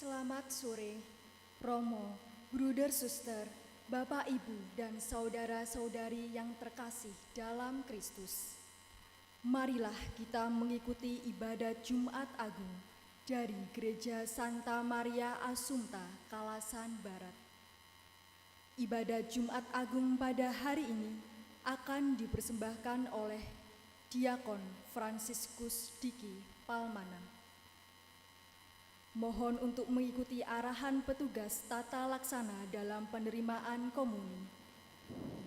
Selamat sore, Romo, Bruder Suster, Bapak Ibu dan saudara-saudari yang terkasih dalam Kristus. Marilah kita mengikuti ibadat Jumat Agung dari Gereja Santa Maria Assumpta, Kalasan Barat. Ibadat Jumat Agung pada hari ini akan dipersembahkan oleh Diakon Fransiskus Diki Palmana. Mohon untuk mengikuti arahan petugas tata laksana dalam penerimaan komuni.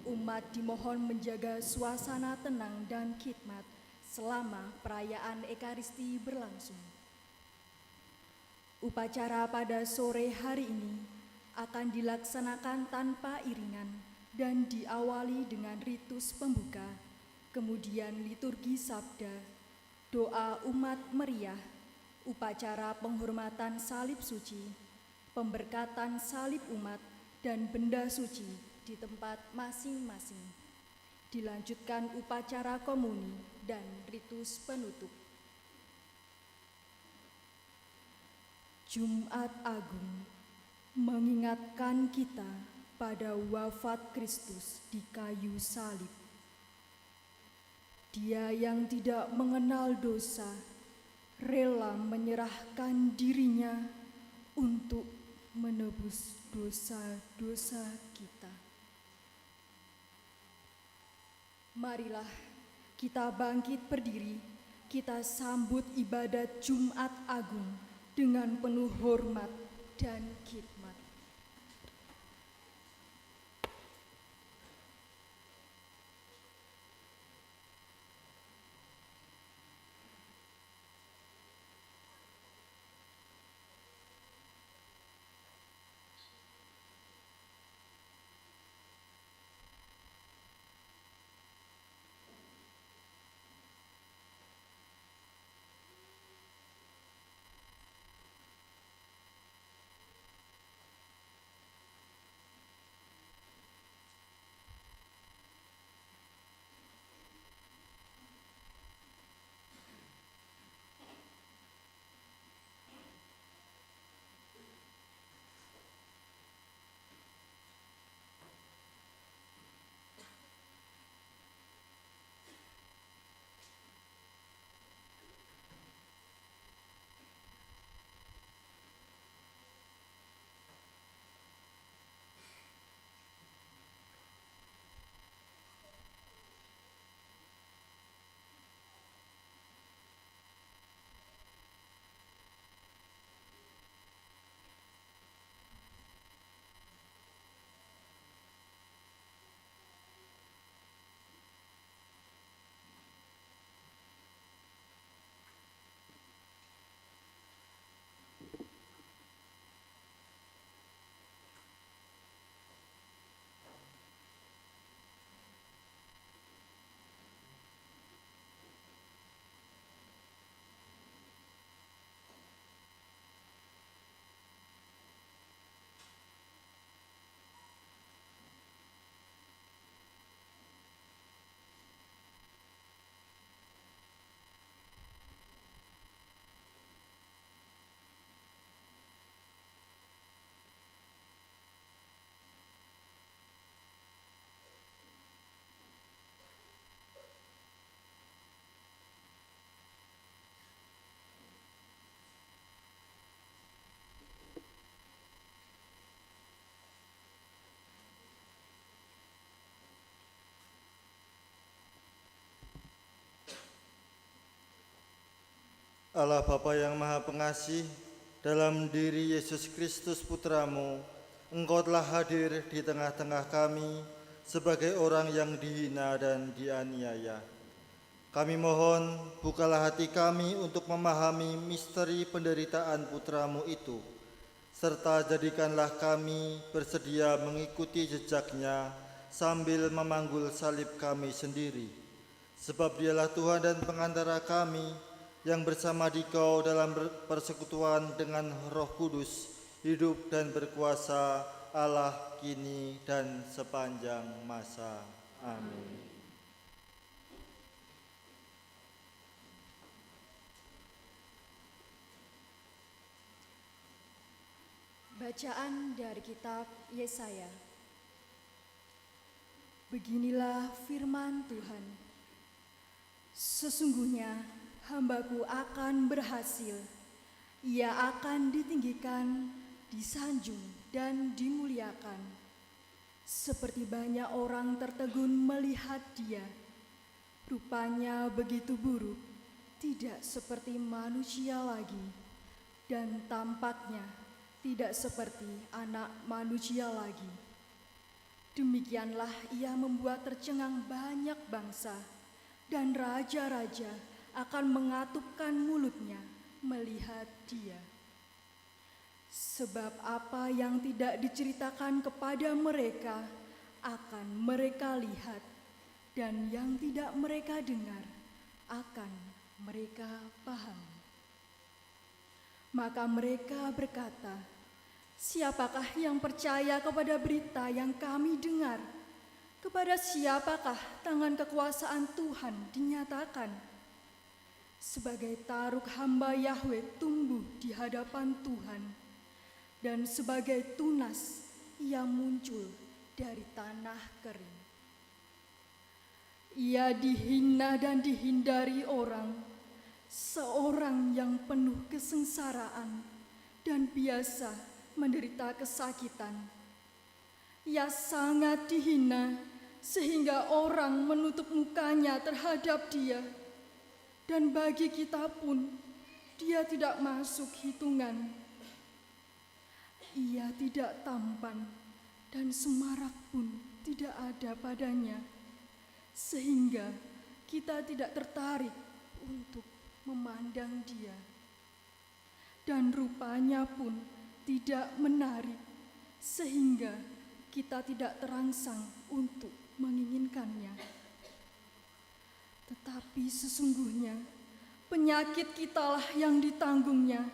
Umat dimohon menjaga suasana tenang dan khidmat selama perayaan Ekaristi berlangsung. Upacara pada sore hari ini akan dilaksanakan tanpa iringan dan diawali dengan ritus pembuka, kemudian liturgi sabda, doa umat meriah, upacara penghormatan salib suci, pemberkatan salib umat, dan benda suci di tempat masing-masing. Dilanjutkan upacara komuni dan ritus penutup. Jumat Agung mengingatkan kita pada wafat Kristus di kayu salib. Dia yang tidak mengenal dosa, rela menyerahkan dirinya untuk menebus dosa-dosa kita. Marilah kita bangkit berdiri, kita sambut ibadat Jumat Agung dengan penuh hormat dan khidmat. Allah Bapa yang Maha Pengasih, dalam diri Yesus Kristus Putramu, Engkau telah hadir di tengah-tengah kami sebagai orang yang dihina dan dianiaya. Kami mohon, bukalah hati kami untuk memahami misteri penderitaan Putramu itu, serta jadikanlah kami bersedia mengikuti jejaknya sambil memanggul salib kami sendiri, sebab Dialah Tuhan dan pengantara kami, yang bersama Dikau dalam persekutuan dengan Roh Kudus, hidup dan berkuasa Allah kini dan sepanjang masa. Amin. Bacaan dari kitab Yesaya. Beginilah firman Tuhan. Sesungguhnya hambaku akan berhasil. Ia akan ditinggikan, disanjung, dan dimuliakan. Seperti banyak orang tertegun melihat dia. Rupanya begitu buruk, tidak seperti manusia lagi, dan tampaknya tidak seperti anak manusia lagi. Demikianlah ia membuat tercengang banyak bangsa, dan raja-raja akan mengatupkan mulutnya melihat dia. Sebab apa yang tidak diceritakan kepada mereka akan mereka lihat, dan yang tidak mereka dengar akan mereka paham. Maka mereka berkata, siapakah yang percaya kepada berita yang kami dengar? Kepada siapakah tangan kekuasaan Tuhan dinyatakan? Sebagai taruk hamba Yahweh tumbuh di hadapan Tuhan, dan sebagai tunas ia muncul dari tanah kering. Ia dihina dan dihindari orang, seorang yang penuh kesengsaraan dan biasa menderita kesakitan. Ia sangat dihina sehingga orang menutup mukanya terhadap dia, dan bagi kita pun dia tidak masuk hitungan. Ia tidak tampan dan semarak pun tidak ada padanya, sehingga kita tidak tertarik untuk memandang dia. Dan rupanya pun tidak menarik, sehingga kita tidak terangsang untuk menginginkannya. Tetapi sesungguhnya penyakit kitalah yang ditanggungnya,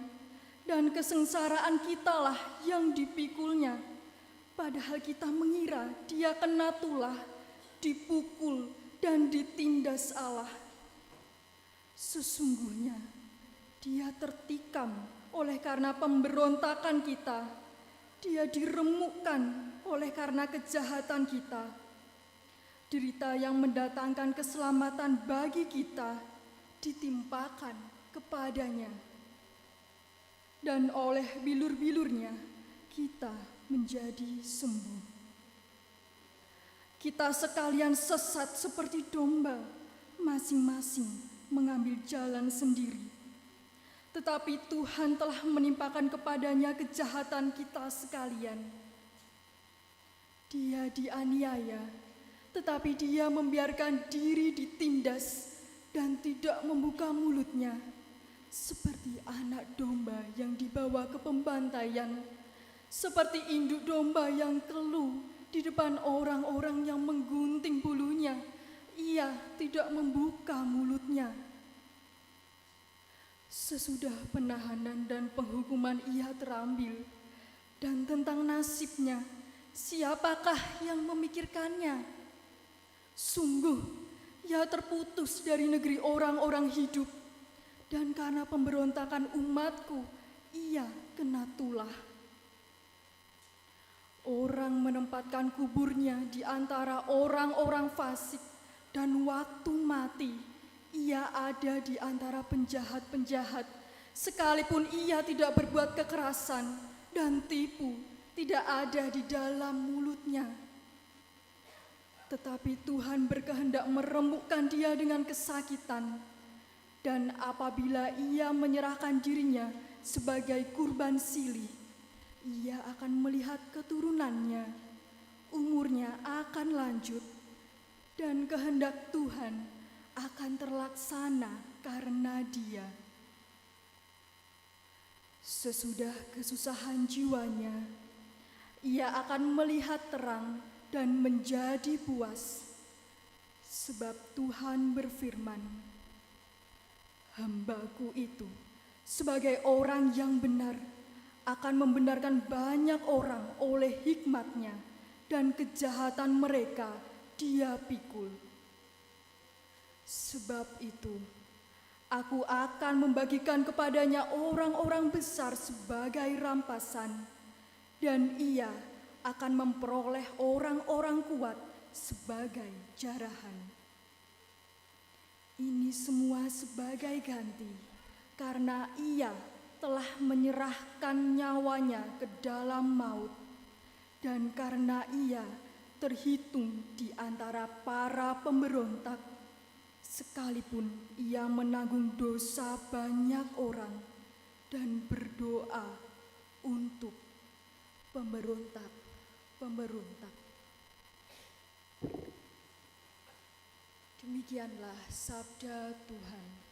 dan kesengsaraan kitalah yang dipikulnya. Padahal kita mengira dia kena tulah, dipukul, dan ditindas Allah. Sesungguhnya dia tertikam oleh karena pemberontakan kita. Dia diremukkan oleh karena kejahatan kita. Derita yang mendatangkan keselamatan bagi kita ditimpakan kepadanya. Dan oleh bilur-bilurnya kita menjadi sembuh. Kita sekalian sesat seperti domba, masing-masing mengambil jalan sendiri. Tetapi Tuhan telah menimpakan kepadanya kejahatan kita sekalian. Dia dianiaya, tetapi dia membiarkan diri ditindas dan tidak membuka mulutnya, seperti anak domba yang dibawa ke pembantaian, seperti induk domba yang keluh di depan orang-orang yang menggunting bulunya. Ia tidak membuka mulutnya. Sesudah penahanan dan penghukuman ia terambil, dan tentang nasibnya, siapakah yang memikirkannya? Sungguh, ia terputus dari negeri orang-orang hidup, dan karena pemberontakan umatku, ia kena tulah. Orang menempatkan kuburnya di antara orang-orang fasik, dan waktu mati, ia ada di antara penjahat-penjahat, sekalipun ia tidak berbuat kekerasan dan tipu, tidak ada di dalam mulutnya. Tetapi Tuhan berkehendak meremukkan dia dengan kesakitan, dan apabila ia menyerahkan dirinya sebagai kurban silih, ia akan melihat keturunannya, umurnya akan lanjut, dan kehendak Tuhan akan terlaksana karena dia. Sesudah kesusahan jiwanya, ia akan melihat terang dan menjadi puas. Sebab Tuhan berfirman, hambaku itu sebagai orang yang benar akan membenarkan banyak orang oleh hikmatnya, dan kejahatan mereka dia pikul. Sebab itu, aku akan membagikan kepadanya orang-orang besar sebagai rampasan, dan ia akan memperoleh orang-orang kuat sebagai jarahan. Ini semua sebagai ganti karena ia telah menyerahkan nyawanya ke dalam maut, dan karena ia terhitung di antara para pemberontak, sekalipun ia menanggung dosa banyak orang dan berdoa untuk pemberontak. Demikianlah sabda Tuhan.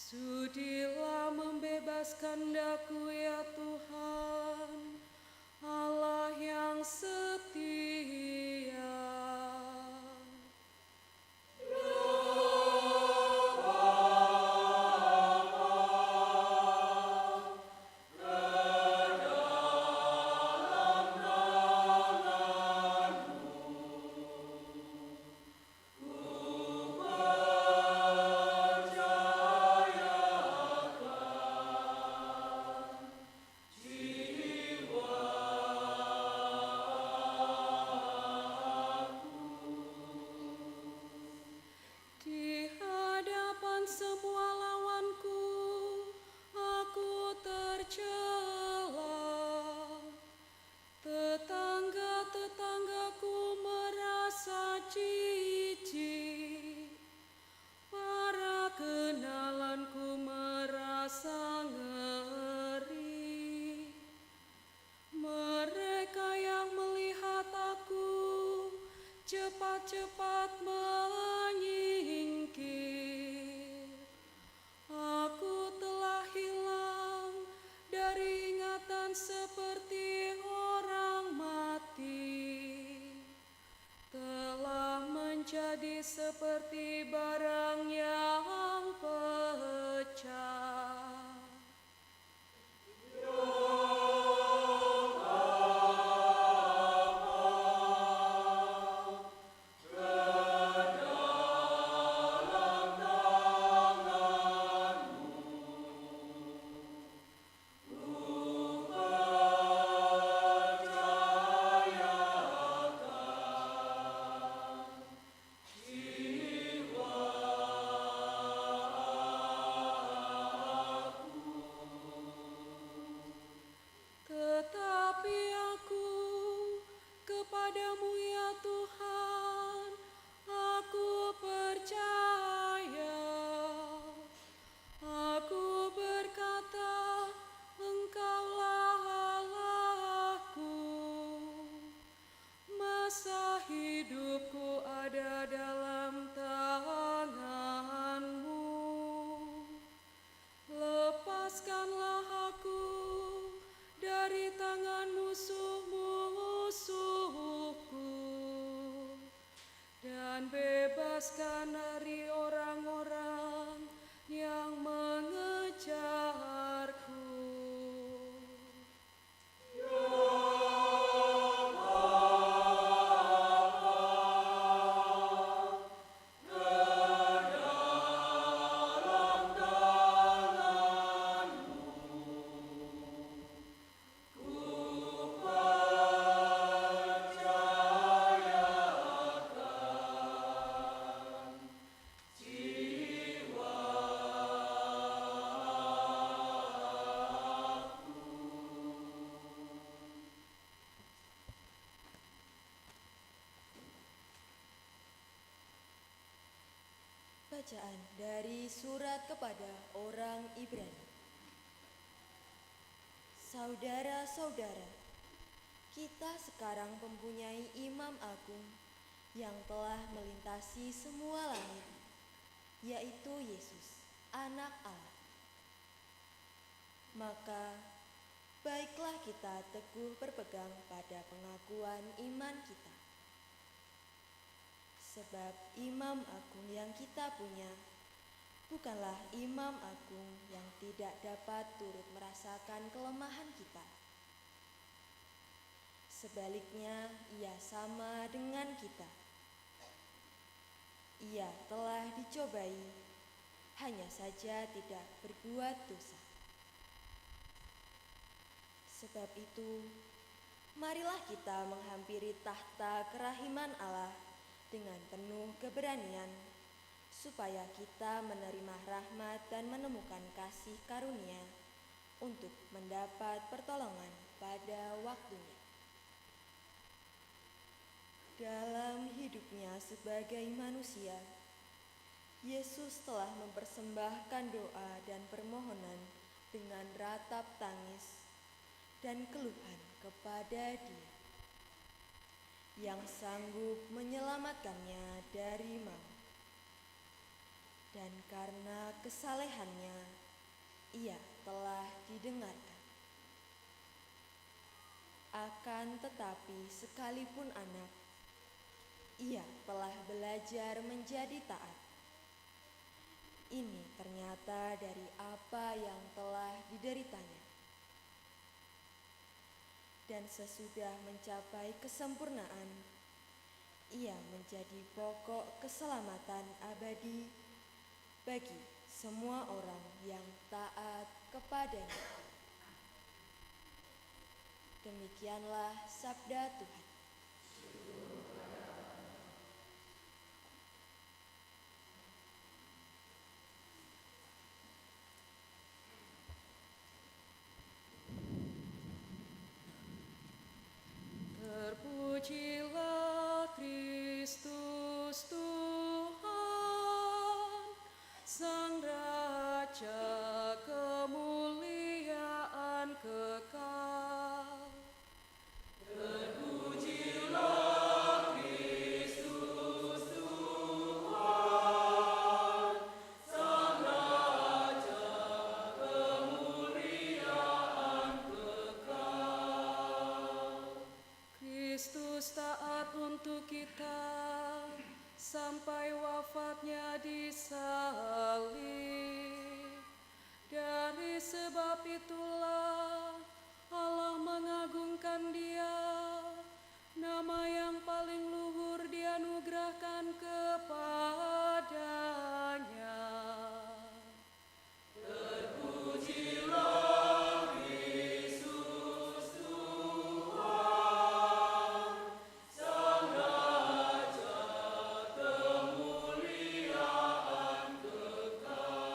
Sudilah membebaskan daku ya Tuhan, Allah yang setia. Cepat-cepat menyingkir. Aku telah hilang dari ingatan seperti orang mati, telah menjadi seperti barang yang pecah. Doa bebaskan dari orang-orang yang mengejarku. Bacaan dari surat kepada orang Ibrani. Saudara-saudara, kita sekarang mempunyai imam agung yang telah melintasi semua langit, yaitu Yesus, Anak Allah. Maka, baiklah kita teguh berpegang pada pengakuan iman kita. Sebab imam agung yang kita punya bukanlah imam agung yang tidak dapat turut merasakan kelemahan kita. Sebaliknya, ia sama dengan kita. Ia telah dicobai, hanya saja tidak berbuat dosa. Sebab itu, marilah kita menghampiri tahta kerahiman Allah dengan penuh keberanian, supaya kita menerima rahmat dan menemukan kasih karunia untuk mendapat pertolongan pada waktunya. Dalam hidupnya sebagai manusia, Yesus telah mempersembahkan doa dan permohonan dengan ratap tangis dan keluhan kepada Dia yang sanggup menyelamatkannya dari maut. Dan karena kesalehannya, ia telah didengarkan. Akan tetapi sekalipun anak, ia telah belajar menjadi taat. Ini ternyata dari apa yang telah dideritanya. Dan sesudah mencapai kesempurnaan, ia menjadi pokok keselamatan abadi bagi semua orang yang taat kepadanya. Demikianlah sabda Tuhan. Terpujilah Kristus Tuhan, Sang Raja kemuliaan kekal. Terpujilah Kristus Tuhan, Sang Raja kemuliaan kekal. Kristus taat untuk kita sampai wafatnya di salib. Dari sebab itulah Allah mengagungkan Dia, nama yang paling luhur dianugerahkan kepadanya. Terpujilah Kristus Tuhan, Sang Raja kemuliaan kekal.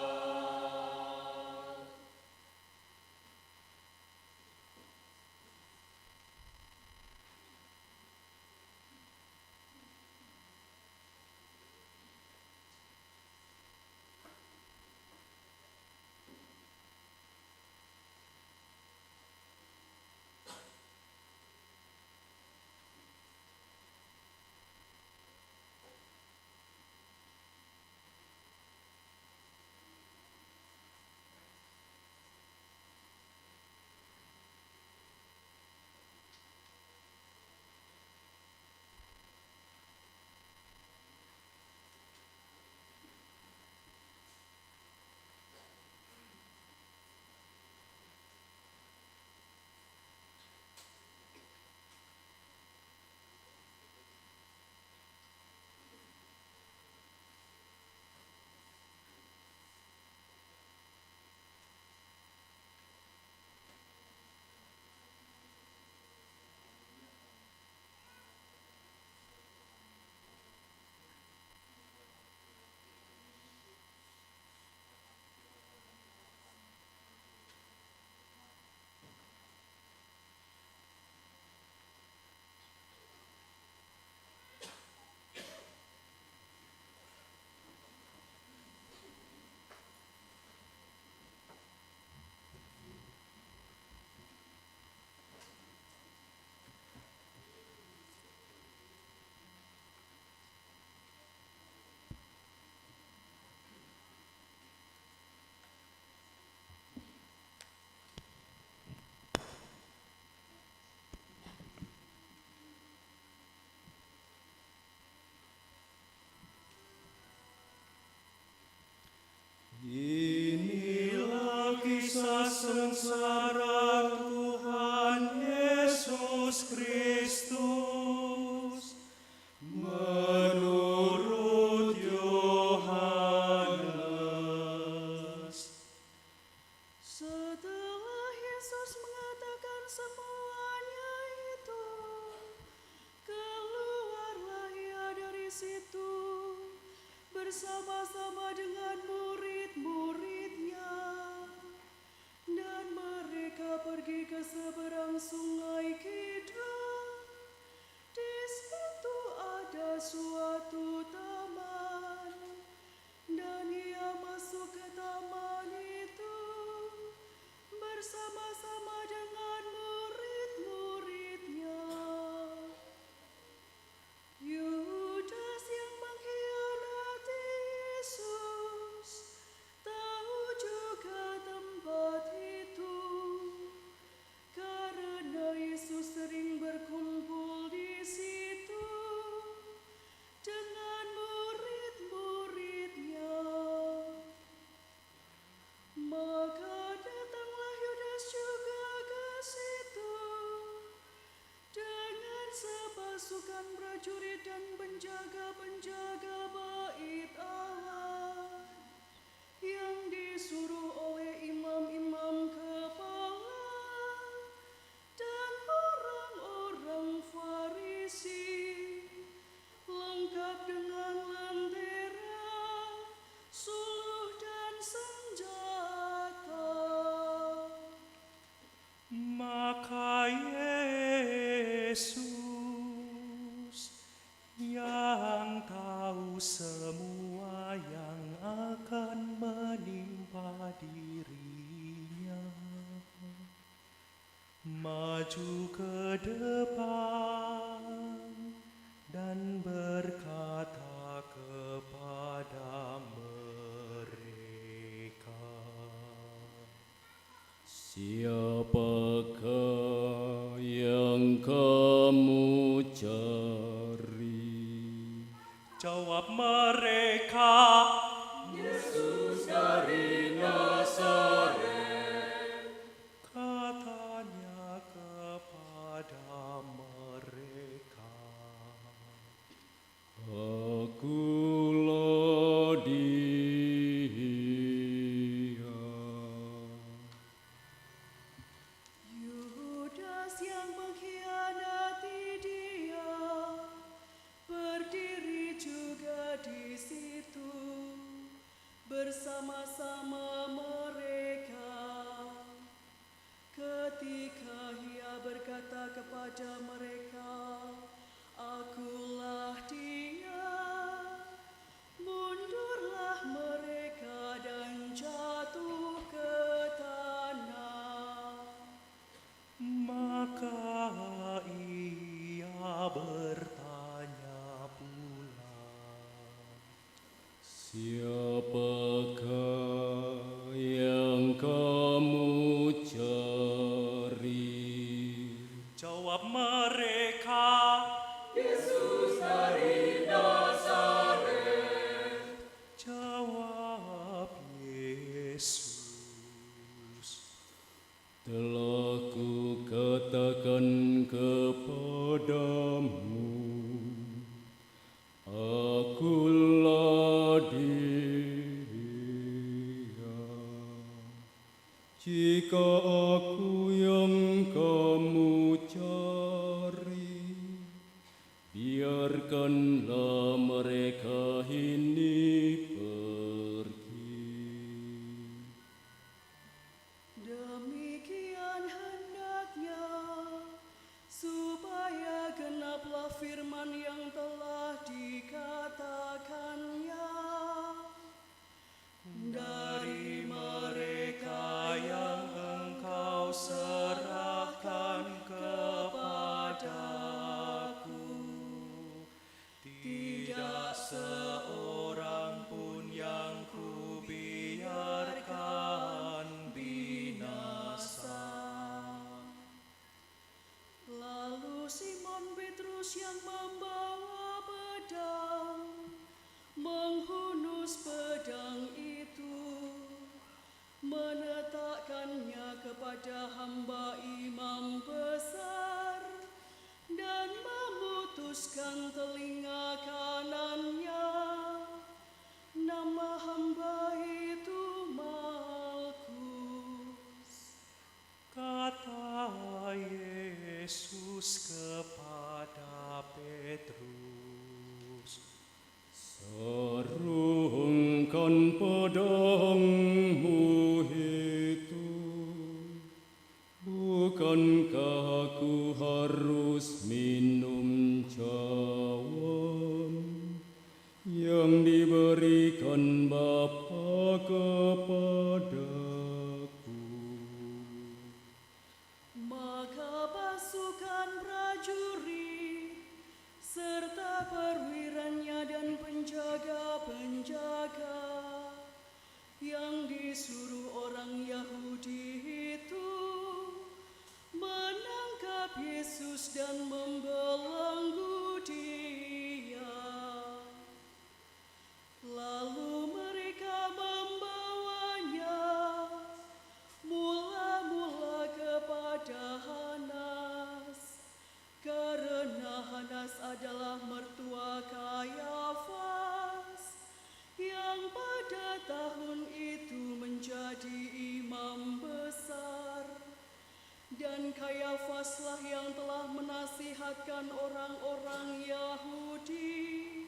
bersama-sama dengan murid-muridnya. Dan mereka pergi ke seberang sungai Kidron. Di situ ada suatu taman, dan ia masuk ke taman itu bersama-sama dengan murid-muridnya. Yudas yang mengkhianati Yesus tahu juga tempat itu, karena Yesus sering berkumpul di situ dengan murid-muridnya. Maka datanglah Yudas juga ke situ dengan sepasukan prajurit dan penjaga-penjaga bait Allah yang disuruh oleh imam-imam kepala dan orang-orang Farisi, lengkap dengan lentera, suluh dan senjata. Maka Yesus yang tahu semua yang akan menimpa dirinya, maju ke depan dan berkata kepada mereka, Siapakah yang kamu cari? Jawab mereka, Yesus dari Nazaret. katanya kepada mereka, Akulah dia. Yudas yang mengkhianati dia berdiri juga di situ bersama-sama mereka. Ketika ia berkata kepada mereka, Akulah dia, mundurlah mereka dan jatuh ke tanah. maka ia bertanya pula, Siapakah yang kamu cari? jawab mereka, Yesus dari Nazaret. jawab Yesus, Telah kukatakan kepadamu, Akulah dia. Jika aku yang kamu cari, biarkanlah mereka ini pergi. Demikian hendaknya supaya genaplah firman yang telah dikatakannya. dari mereka yang engkau serahkan kepadaku, tidak seorang pun yang kubiarkan binasa. Lalu Simon Petrus yang membawa pedang menghunus pedang itu, menetapkannya kepada hamba imam besar dan memutuskan telinga kanannya. Nama hamba itu Malkus. Kata Yesus kepada Petrus, Seru Sedangkan pedangmu itu, bukankah aku harus minum cawan yang diberikan Bapa kepadaku? Maka pasukan prajurit serta perwiranya dan penjaga-penjaga yang disuruh orang Yahudi itu menangkap Yesus dan membelenggu Dia. Lalu mereka membawanya mula-mula kepada Hanas, karena Hanas adalah mertua Kayafas yang pada tahun itu menjadi imam besar. Dan Kayafaslah yang telah menasihatkan orang-orang Yahudi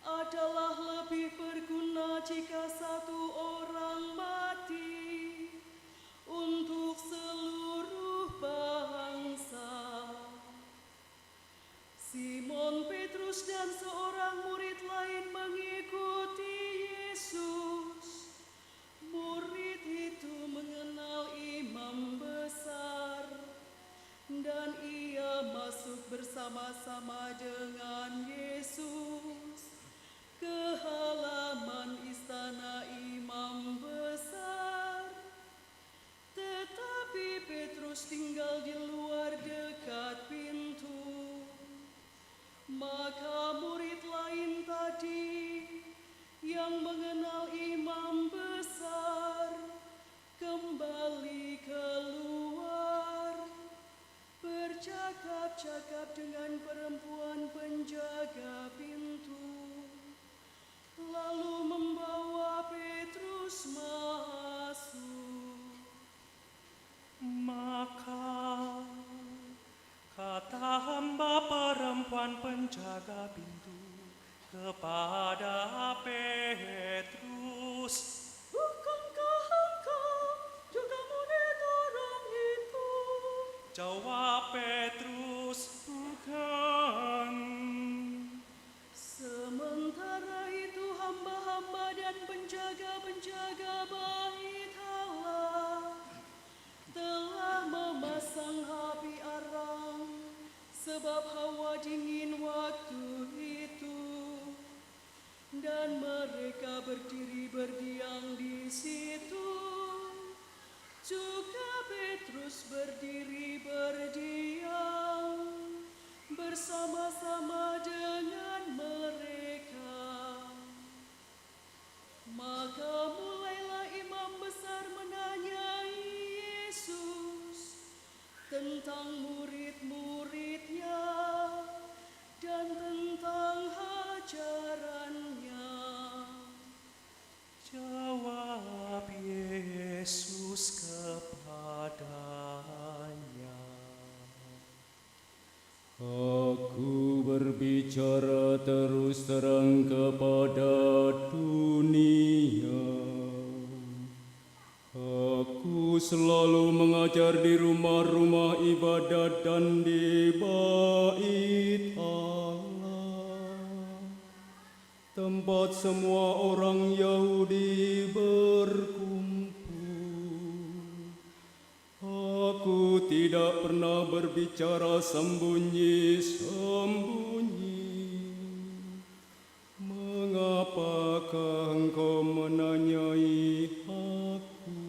adalah lebih berguna jika satu orang mati untuk seluruh bangsa. Simon Petrus dan seorang murid lain mengikuti Yesus. Murid itu mengenal imam besar, dan ia masuk bersama-sama dengan Yesus ke halaman istana imam besar. Tetapi Petrus tinggal di luar dekat pintu. Maka murid lain tadi yang mengenal imam besar kembali keluar, bercakap-cakap dengan perempuan penjaga pintu, lalu membawa Petrus masuk. Maka kata hamba perempuan penjaga pintu kepada Petrus, Bukankah engkau juga murid orang itu? jawab Petrus, bukan. Sementara itu hamba-hamba dan penjaga-penjaga bait Allah telah memasang api arang, sebab hawa dingin waktu itu. Dan mereka berdiri berdiam di situ. Juga Petrus berdiri berdiam bersama-sama dengan mereka. Maka mulailah imam besar menanyai Yesus tentang murid-muridnya dan tentang ajarannya. Jawab Yesus kepadanya, Aku berbicara terus terang kepada dunia. Aku selalu mengajar di rumah-rumah ibadat dan di bait Allah, tempat semua orang Yahudi berkumpul. Aku tidak pernah berbicara sembunyi-sembunyi. Mengapakah engkau menanyai aku?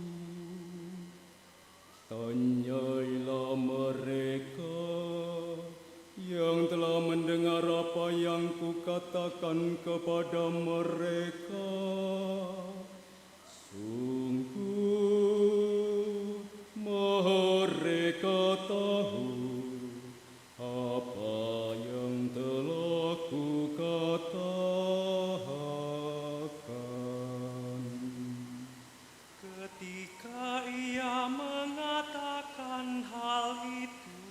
Tanyailah mereka yang telah mendengar apa yang kukatakan kepada mereka. Sungguh mereka tahu apa yang telah kukatakan. ketika ia mengatakan hal itu,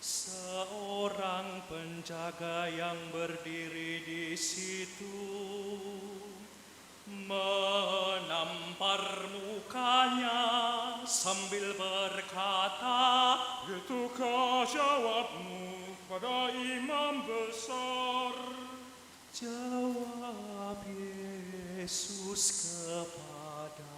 seorang orang penjaga yang berdiri di situ menampar mukanya sambil berkata, Itukah jawabmu pada imam besar? jawab Yesus kepadanya,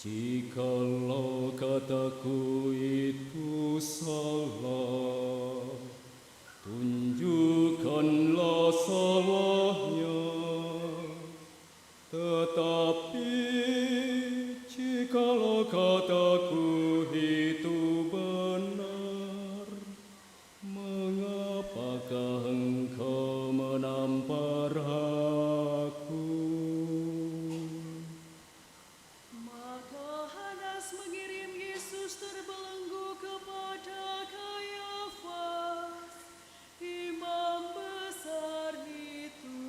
Jikalau kataku itu salah, tunjukkanlah salahnya. Tetapi jikalau kataku itu benar, mengapakah engkau menampar aku? Maka Hanas mengirim Yesus terbelenggu kepada Kayafas, imam besar itu.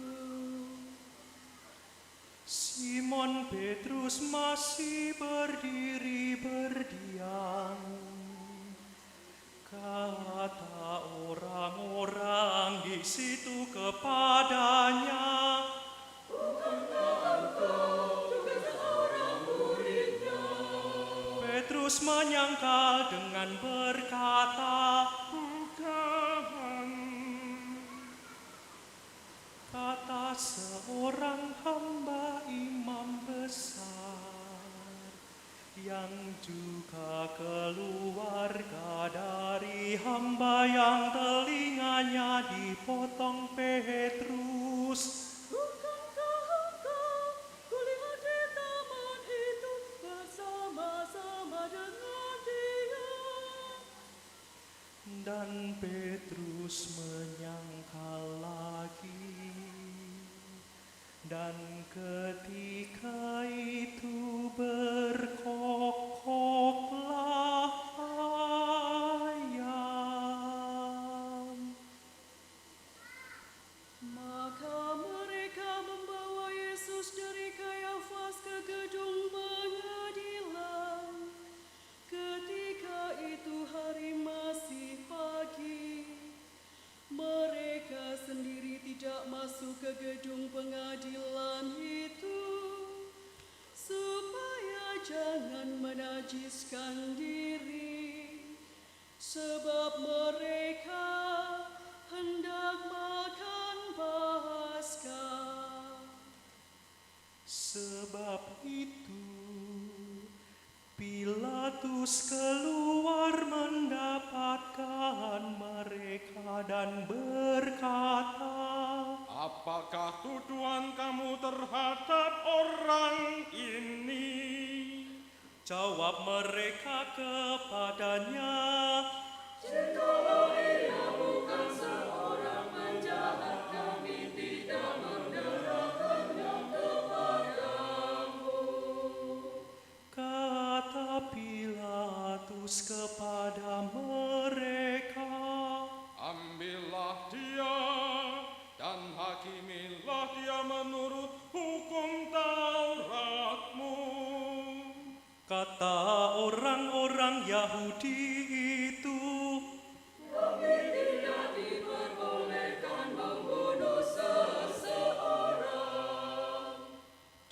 Simon Petrus masih berdiri berdiam. Kata orang-orang di situ kepadanya, Petrus menyangkal dengan berkata, Bukan. kata seorang hamba imam besar yang juga keluarga dari hamba yang telinganya dipotong Petrus. Bukankah engkau kulihat di taman itu bersama-sama dengan dia? Dan Petrus menyangkal lagi. Dan ketika itu berkokoklah ayam. Maka mereka membawa Yesus dari Kayafas ke gedung pengadilan. Ketika itu hari masih pagi. Mereka sendiri tidak masuk ke gedung pengadilan itu, supaya jangan menajiskan diri, sebab mereka hendak makan Paskah. Sebab itu Pilatus keluar mendapatkan mereka dan berkata, Apakah tuduhan kamu terhadap orang ini? jawab mereka kepadanya, kata Pilatus kepada mereka, Ambillah dia dan hakimilah dia menurut hukum Tauratmu. kata orang-orang Yahudi itu,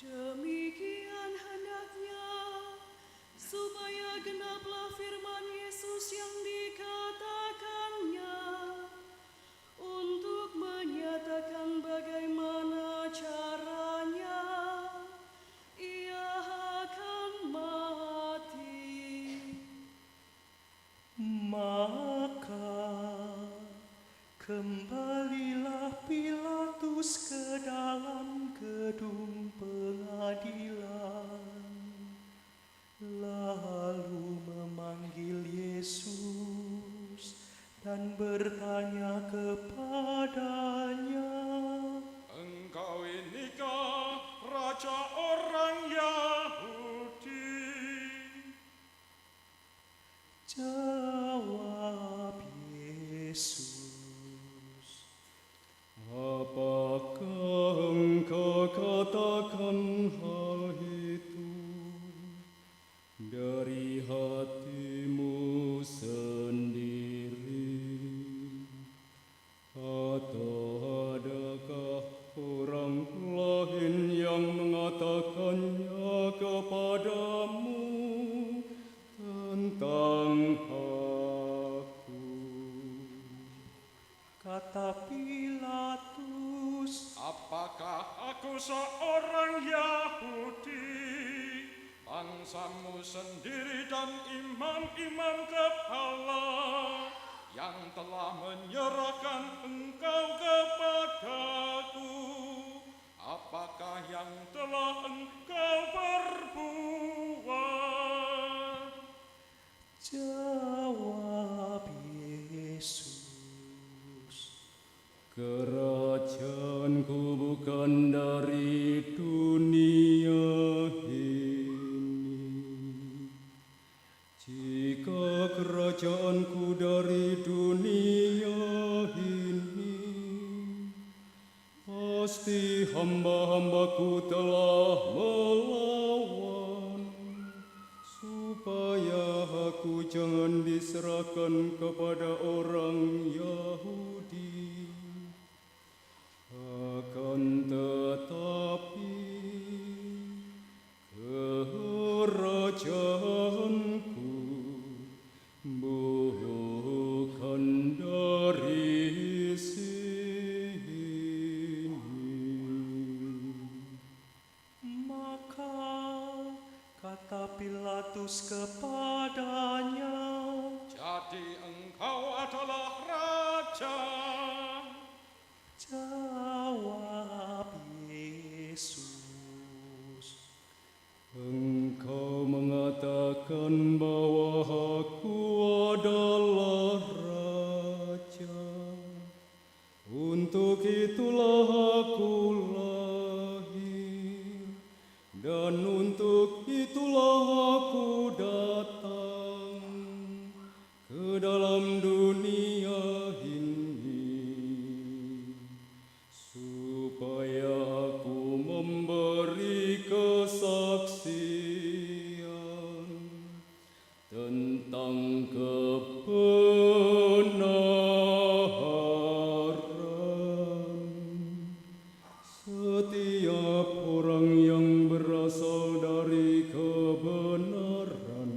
Demikian hendaknya, supaya genaplah firman Yesus yang dikatakannya, untuk menyatakan bagaimana caranya ia akan mati. maka kembalilah Pilatus ke dalam gedung pengadilan, lalu memanggil Yesus dan bertanya kepadanya, Engkau inikah raja orang Yahudi? jawab Yesus, Apakah engkau katakan hal itu dari hatimu apakah aku seorang Yahudi, bangsamu sendiri dan imam-imam kepala yang telah menyerahkan engkau kepadaku? Apakah yang telah engkau perbuat? Jawab Yesus. Kerajaanku bukan dari dunia ini. Jika kerajaanku dari dunia ini, pasti hamba-hambaku telah melawan, supaya aku jangan diserahkan kepada orang Yahudi. Akan tetapi kerajaanku bukan dari sini. Maka kata Pilatus kepadanya, Jadi engkau adalah raja. jawab Yesus. Engkau mengatakan bahwa aku adalah raja. Untuk itulah aku lahir, dan untuk itulah aku datang ke dalam dunia ini, supaya aku memberi kesaksian tentang kebenaran. Setiap orang yang berasal dari kebenaran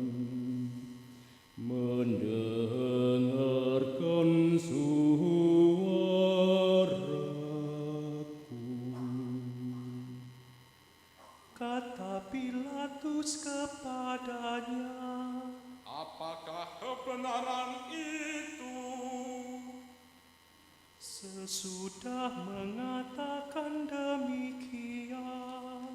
mendengarkan suaraku. Kata Pilatus kepadanya, Apakah kebenaran itu? sesudah mengatakan demikian,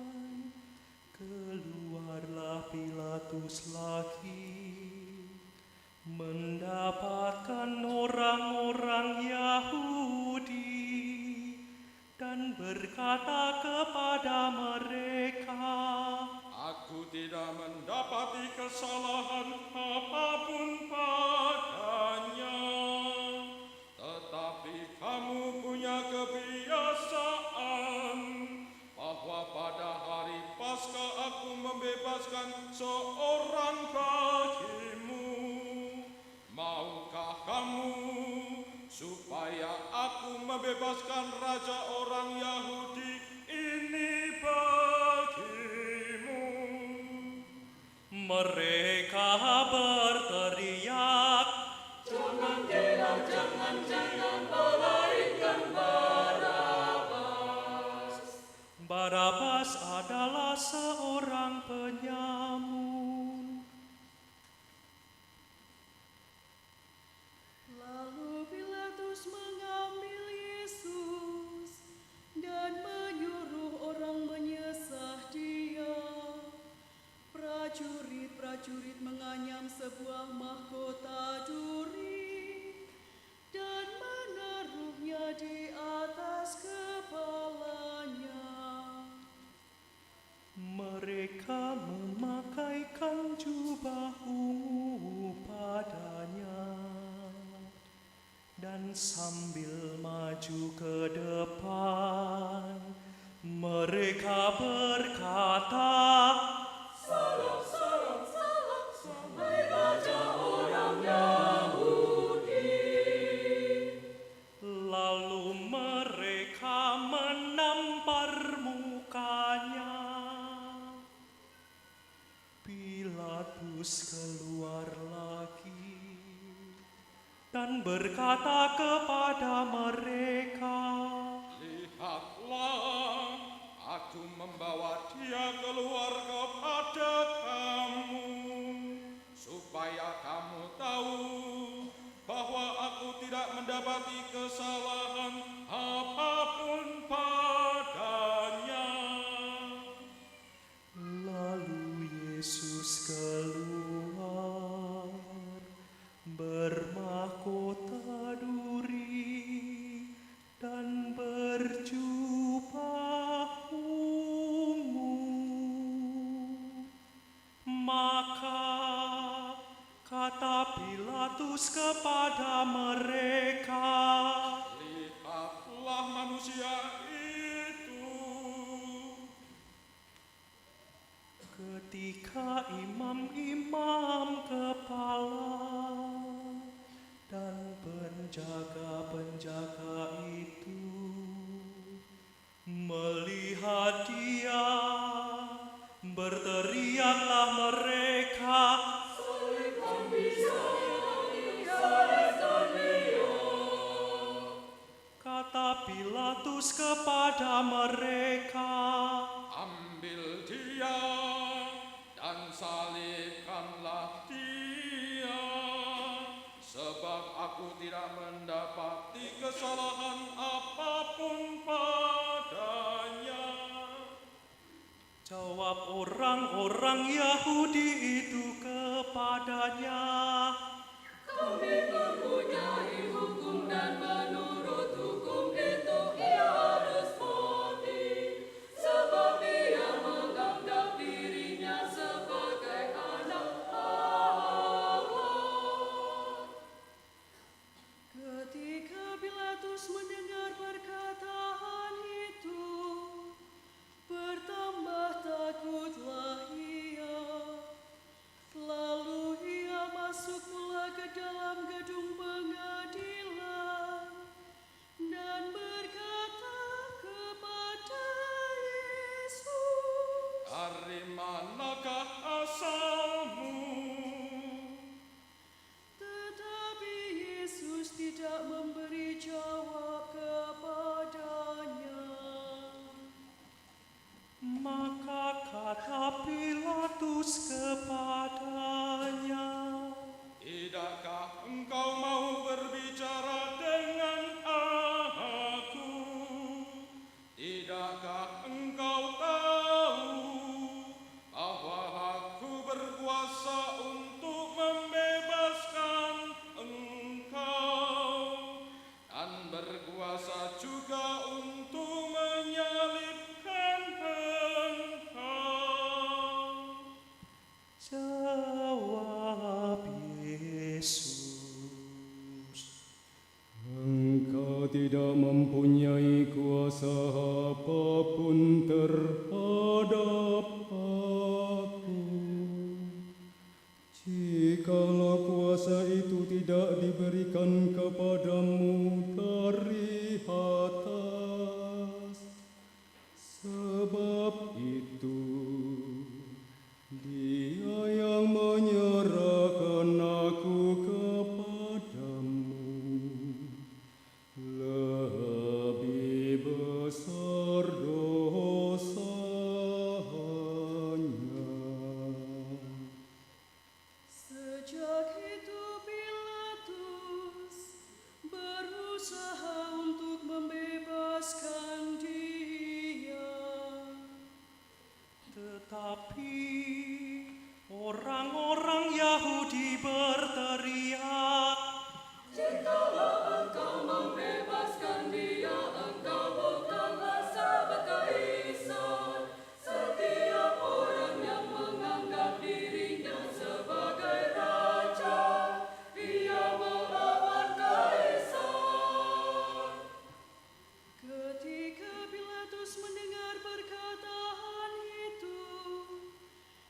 keluarlah Pilatus lagi, mendapatkan orang-orang Yahudi, dan berkata kepada mereka, Aku tidak mendapati kesalahan apapun padanya. Tetapi kamu punya kebiasaan bahwa pada hari Paskah aku membebaskan seorang bagimu. Maukah kamu supaya aku membebaskan raja orang Yahudi ini bagimu? mereka berteriak, Barabas adalah seorang penyamun. Lalu Pilatus mengambil Yesus dan menyuruh orang menyesah dia. Prajurit-prajurit menganyam sebuah mahkota duri dan menaruhnya di atas kepalanya. Mereka memakaikan jubah ungu padanya, dan sambil maju ke depan, mereka berkata, lalu mereka menampar mukanya. Pilatus keluar lagi dan berkata kepada mereka, Lihatlah aku membawa dia keluar kepada kamu, supaya kamu tahu bahwa aku tidak mendapati kesalahan apapun padanya. Lalu Yesus keluar, bermahkota duri dan berjubah ungu. Maka kata Pilatus kepada mereka, Lihatlah manusia itu. ketika imam-imam kepala dan penjaga-penjaga itu melihat dia, berteriaklah mereka, kata Pilatus kepada mereka, Ambil dia dan salibkanlah dia, sebab aku tidak mendapati kesalahan apapun padanya. jawab orang-orang Yahudi itu kepadanya, Ketika Pilatus mendengar perkataan itu, bertambah takutlah ia. Lalu ia masuk pula ke dalam gedung pengadilan dan berkata kepada Yesus, Dari manakah asalmu? tetapi Yesus tidak memberi jawab kepadanya. maka kata Pilatus kepadanya, Tidakkah engkau mau berbicara dengan aku? Tidakkah engkau tahu bahwa aku berkuasa untuk membebaskan engkau dan berkuasa juga untuk menyalibkan engkau? jawab Yesus, Engkau tidak mempunyai kuasa apapun terhadap aku. Jikalau kuasa itu tidak diberikan kepadamu dari atas, sebab itu Dia yang menyerahkan aku kepadamu. Lebih besar dosanya. Sejak itu Pilatus berusaha untuk membebaskan dia. tetapi orang-orang Yahudi berteriak, Ketika Pilatus mendengar perkataan itu,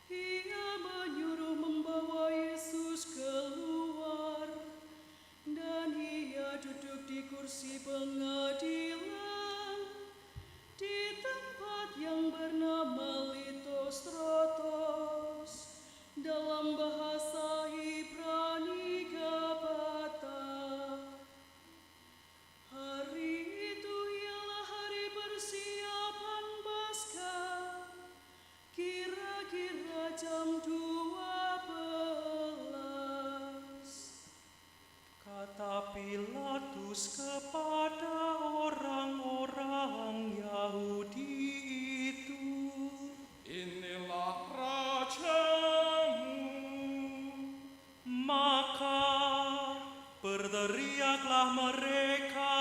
ia menyuruh membawa Yesus keluar, dan ia duduk di kursi pengadilan di tempat yang bernama Litostrotos, dalam bahasa Ibrani Gabata. Hari itu ialah hari persiapan Paskah Pilatus kepada orang-orang Yahudi itu, Inilah rajamu. maka berteriaklah mereka,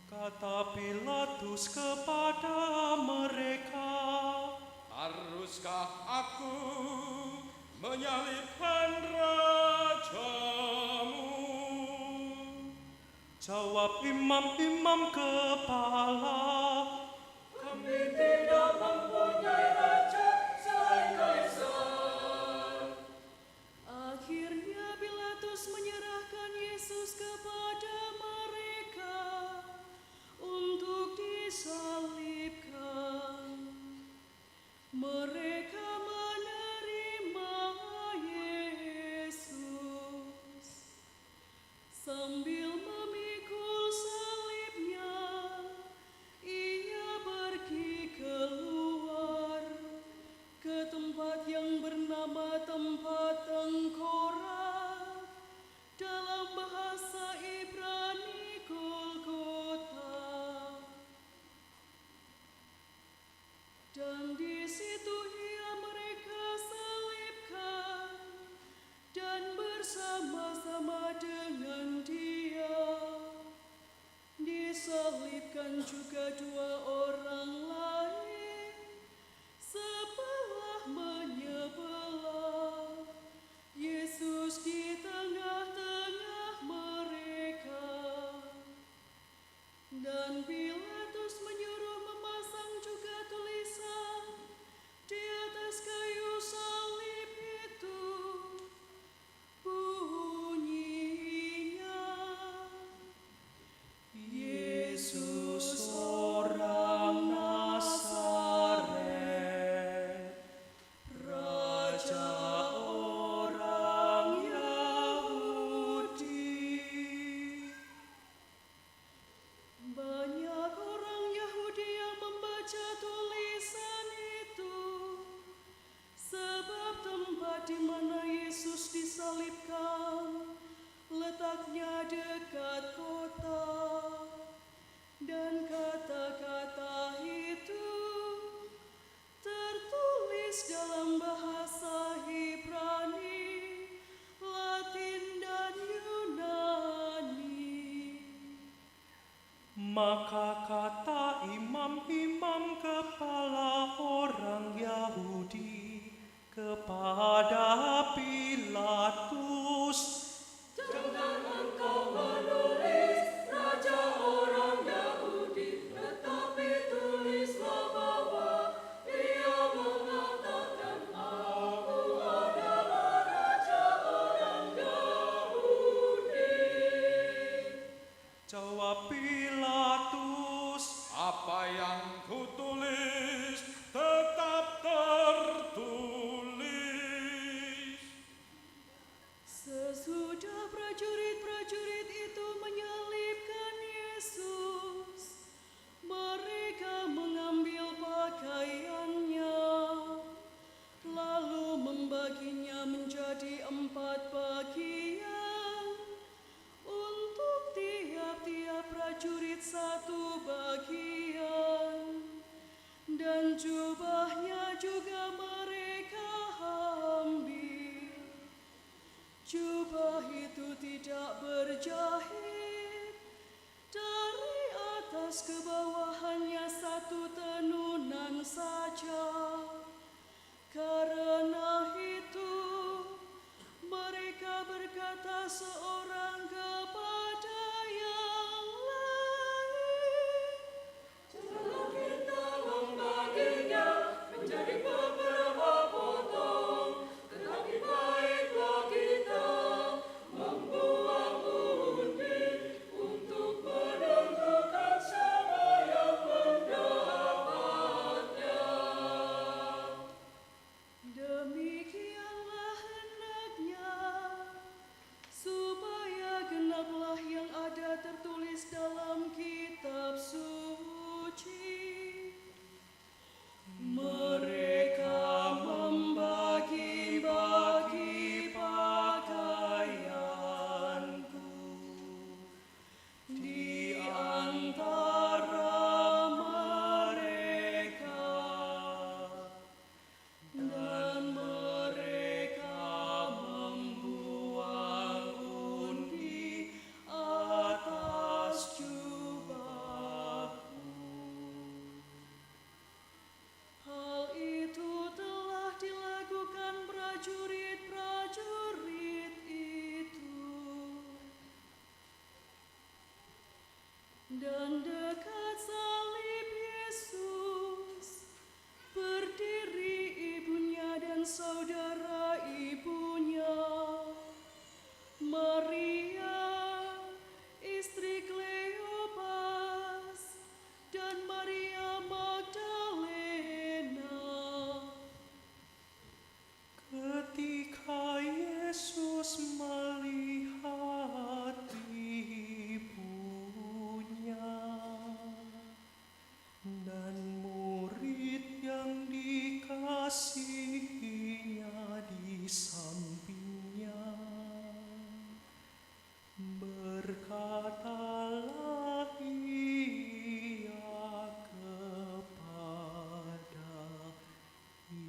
kata Pilatus kepada mereka, Haruskah aku menyalibkan rajamu? jawab imam-imam kepala, Akhirnya Pilatus menyerahkan Yesus kepada mereka untuk disalibkan. Mereka menerima Yesus sambil memikul salibnya. Ia pergi keluar ke tempat yang bernama tempat tengkorak, dalam bahasa Ibrani Golgota. Dan di situ mereka salibkan, dan bersama-sama dengan Dia disalibkan juga dua orang lain, sebelah menyebelah, Yesus di tengah-tengah mereka. Dan Pilatus menyuruh memasang juga tulisan di atas kayu salib itu, bunyinya, Yesus orang Nazaret, Raja orang Yahudi. Banyak orang Yahudi yang membaca tulisan itu, sebab tempat di mana Yesus disalibkan letaknya dekat kota. Dan kata-kata itu tertulis dalam bahasa Ibrani, Latin, dan Yunani. maka kata imam-imam kepala orang Yahudi kepada Pilatus, jawab Pilatus, Apa yang kutulis tetap tertulis. Sesudah prajurit-prajurit itu menyalibkan Yesus, mereka mengambil pakaiannya, lalu membaginya menjadi 4 bagian, untuk tiap-tiap prajurit 1 bagian, dan jubahnya juga mereka ambil. Jubah itu tidak berjahit, dari atas ke bawah hanya 1 tenunan saja. Karena itu mereka berkata seorang kepada yang lain, Dan dekat salib Yesus berdiri ibunya dan saudara ibunya, Maria, istri Kleopas, dan Maria Magdalena. Ketika Yesus melihat ibunya dan murid yang dikasihinya di sampingnya, berkatalah ia kepada ibunya.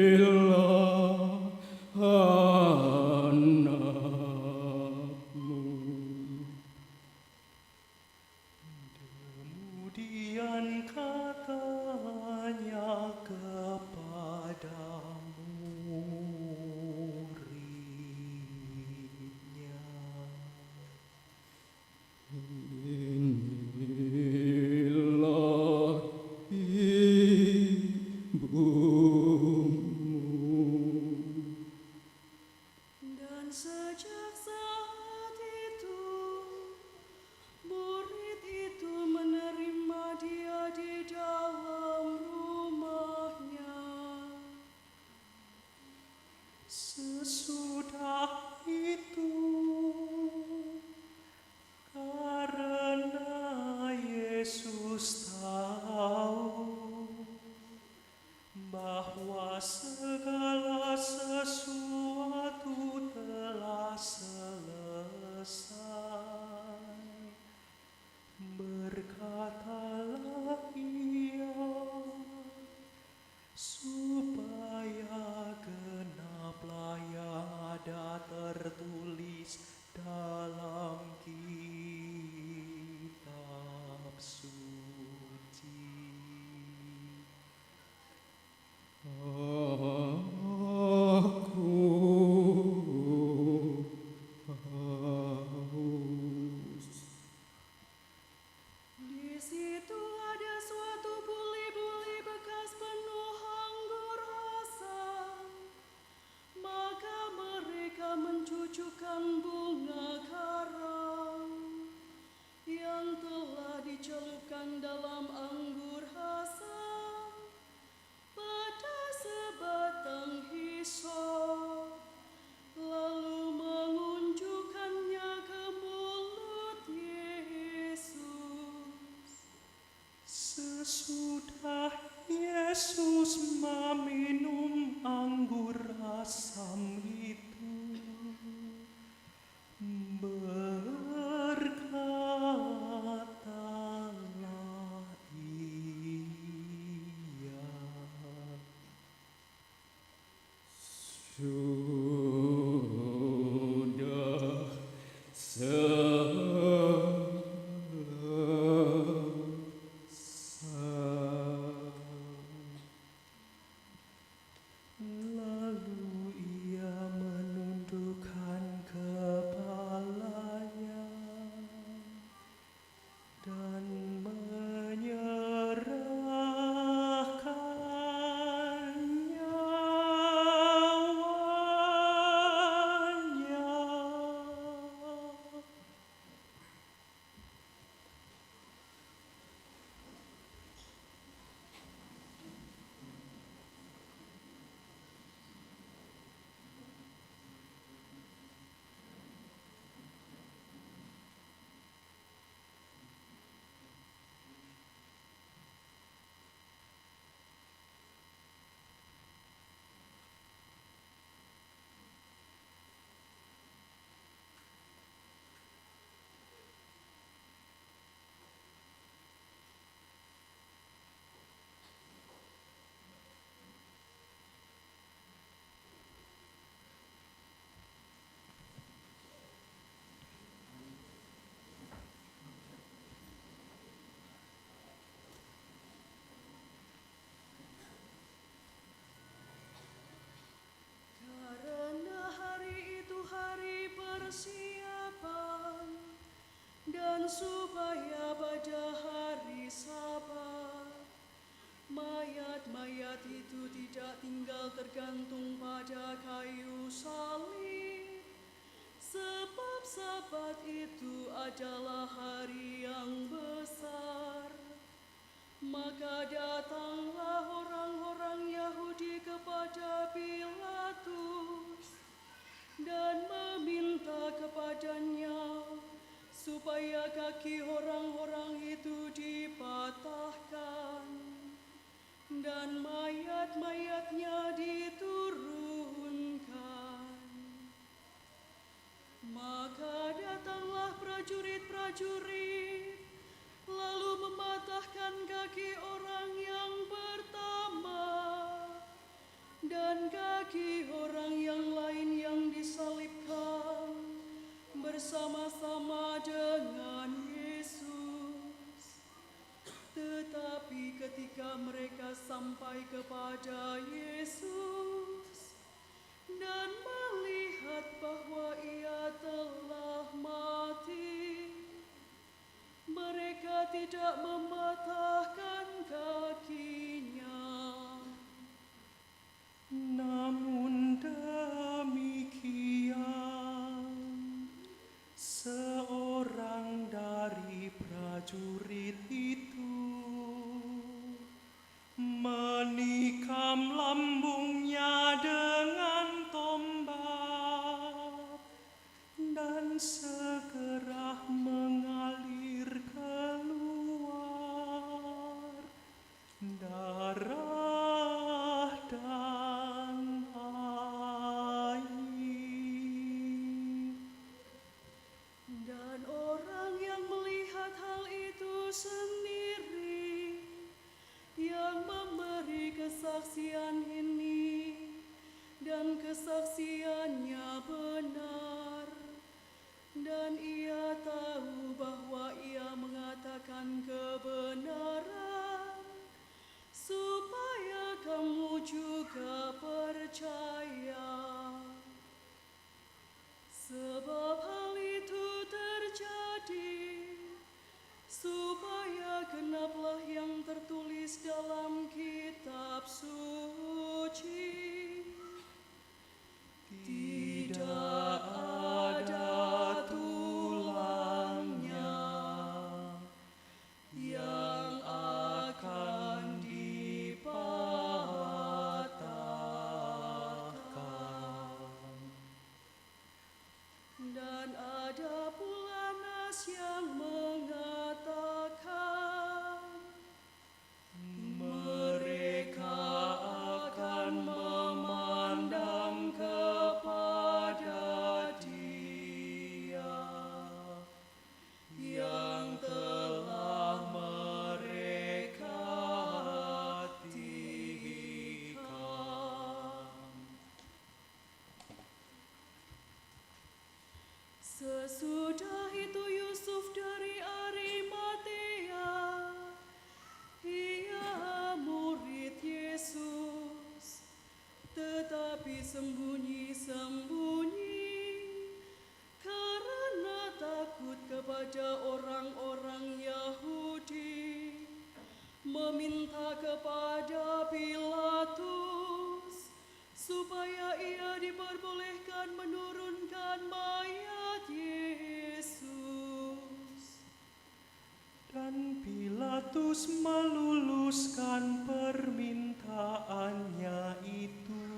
Inilah anakmu. Kemudian katanya kepada muridnya, Inilah ibumu. Dan sejak saat itu, murid itu menerima dia di dalam rumahnya. sesudah itu karena Yesus tahu bahwa segala sesuatu telah selesai, berkatalah ia supaya genaplah yang ada tertulis dalam kitab suci. Di situ ada suatu buli-buli bekas penuh anggur asam. Maka mereka mencucukkan bunga karam yang telah dicelupkan dalam anggur asam pada sebatang hisop, lalu mengunjukkannya ke mulut Yesus. Sesudah Yesus meminum anggur asam itu, berkatalah ia, Sudah selesai. supaya pada hari Sabat mayat-mayat itu tidak tinggal tergantung pada kayu salib, sebab Sabat itu adalah hari yang besar. Maka datanglah orang-orang Yahudi kepada Pilatus dan meminta kepadanya supaya kaki orang-orang itu dipatahkan dan mayat-mayatnya diturunkan. Maka datanglah prajurit-prajurit lalu mematahkan kaki orang yang pertama dan kaki orang yang lain yang disalibkan bersama-sama dengan Yesus. Tetapi ketika mereka sampai kepada Yesus dan melihat bahwa ia telah mati, mereka tidak mematahkan kakinya. Namun demikian, seorang dari prajurit itu menikam lambungnya dengan tombak dan segera mengalir keluar darah dan air. Dan orang yang melihat hal itu sendiri, yang memberi kesaksian ini, dan kesaksiannya benar, dan ia tahu bahwa ia mengatakan kebenaran, supaya kamu juga percaya. Sebab hal itu terjadi supaya genaplah yang tertulis dalam kitab suci. Tidak ada tulangnya yang akan dipatahkan. Dan ada pula nas yang mengatakan, mereka akan memandang kepada Dia yang telah mereka hatikan. Sesudah itu Yusuf dari Arimatea, ia murid Yesus, tetapi sembunyi-sembunyi karena takut kepada orang-orang Yahudi, meminta kepada Pilatus supaya ia diperbolehkan menurunkan mayat Yesus. Dan Pilatus meluluskan permintaannya itu.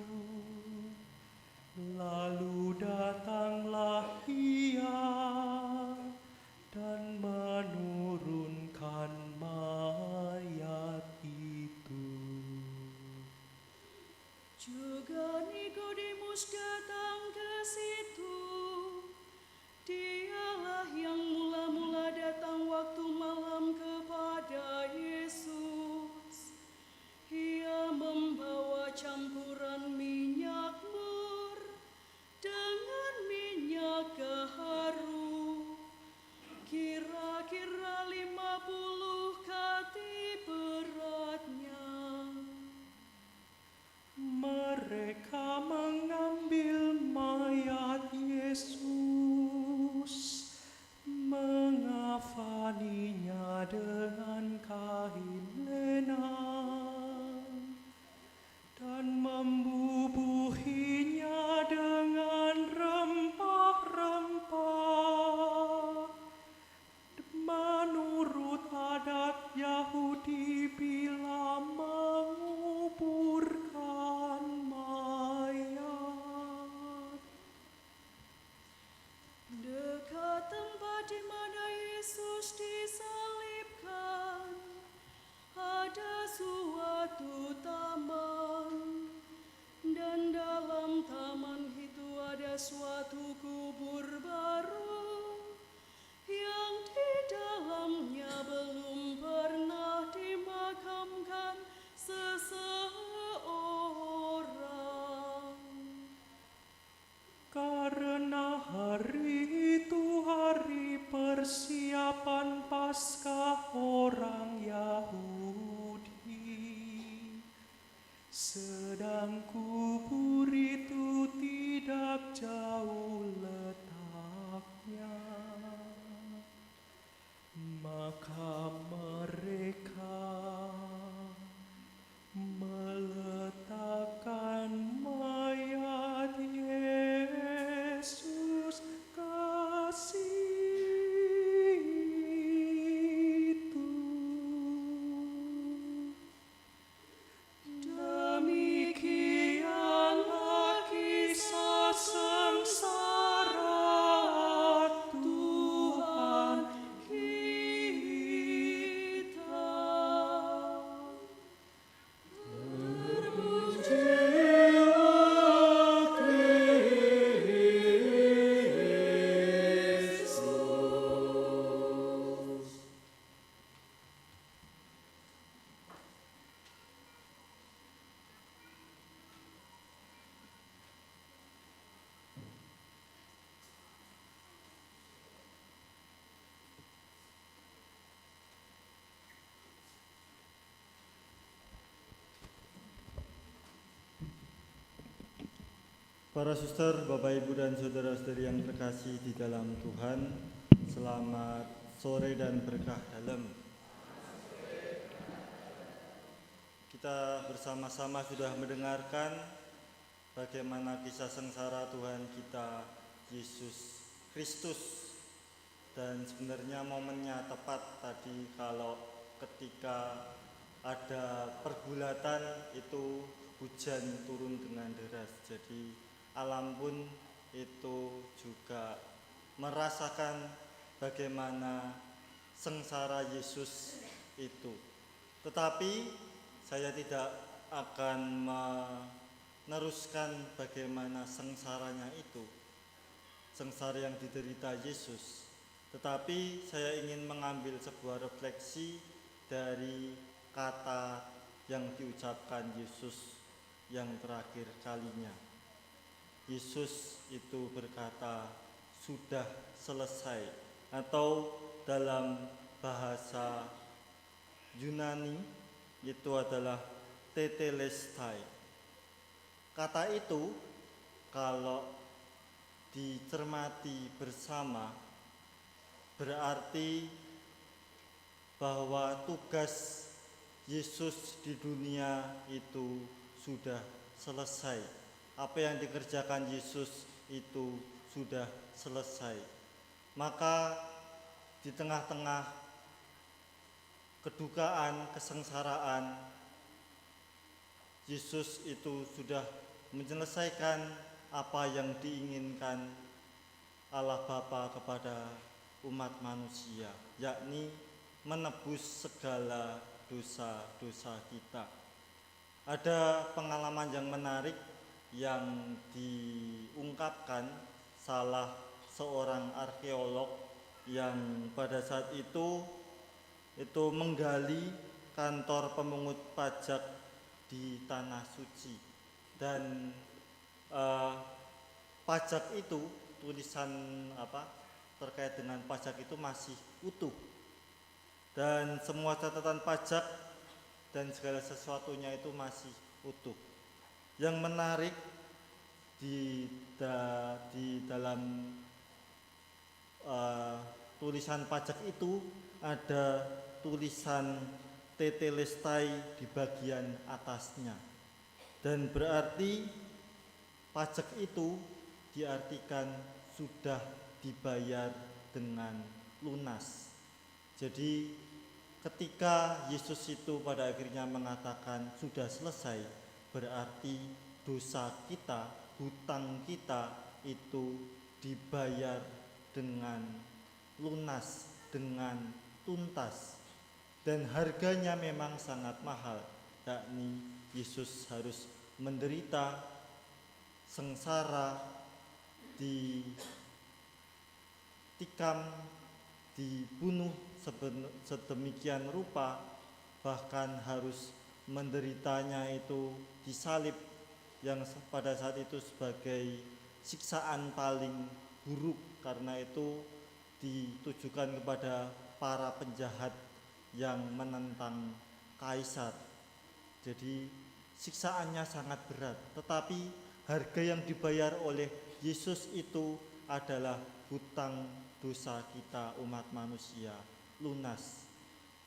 Lalu datanglah ia dan menurunkan mayat itu. Juga Nikodemus datang ke situ. Dialah yang mula-mula datang waktu malam kepada Yesus Para suster, Bapak, Ibu, dan saudara-saudari yang terkasih di dalam Tuhan, selamat sore dan berkah dalam. Kita bersama-sama sudah mendengarkan bagaimana kisah sengsara Tuhan kita Yesus Kristus. Dan sebenarnya momennya tepat tadi kalau ketika ada pergulatan itu hujan turun dengan deras. Jadi alam pun itu juga merasakan bagaimana sengsara Yesus itu. Tetapi saya tidak akan meneruskan bagaimana sengsaranya itu, sengsara yang diderita Yesus. Tetapi saya ingin mengambil sebuah refleksi dari kata yang diucapkan Yesus yang terakhir kalinya. Yesus itu berkata, sudah selesai, atau dalam bahasa Yunani itu adalah tetelestai. Kata itu kalau dicermati bersama berarti bahwa tugas Yesus di dunia itu sudah selesai. Apa yang dikerjakan Yesus itu sudah selesai. Maka di tengah-tengah kedukaan, kesengsaraan, Yesus itu sudah menyelesaikan apa yang diinginkan Allah Bapa kepada umat manusia, yakni menebus segala dosa-dosa kita. Ada pengalaman yang menarik yang diungkapkan salah seorang arkeolog yang pada saat itu menggali kantor pemungut pajak di Tanah Suci. Dan pajak itu, tulisan terkait dengan pajak itu masih utuh, dan semua catatan pajak dan segala sesuatunya itu masih utuh. Yang menarik di dalam tulisan pajak itu ada tulisan tetelestai di bagian atasnya, dan berarti pajak itu diartikan sudah dibayar dengan lunas. Jadi ketika Yesus itu pada akhirnya mengatakan sudah selesai, berarti dosa kita, hutang kita itu dibayar dengan lunas, dengan tuntas. Dan harganya memang sangat mahal, yakni Yesus harus menderita, sengsara, ditikam, dibunuh sedemikian rupa, bahkan harus menderitanya itu disalib, yang pada saat itu sebagai siksaan paling buruk, karena itu ditujukan kepada para penjahat yang menentang kaisar. Jadi siksaannya sangat berat, tetapi harga yang dibayar oleh Yesus itu adalah hutang dosa kita umat manusia lunas.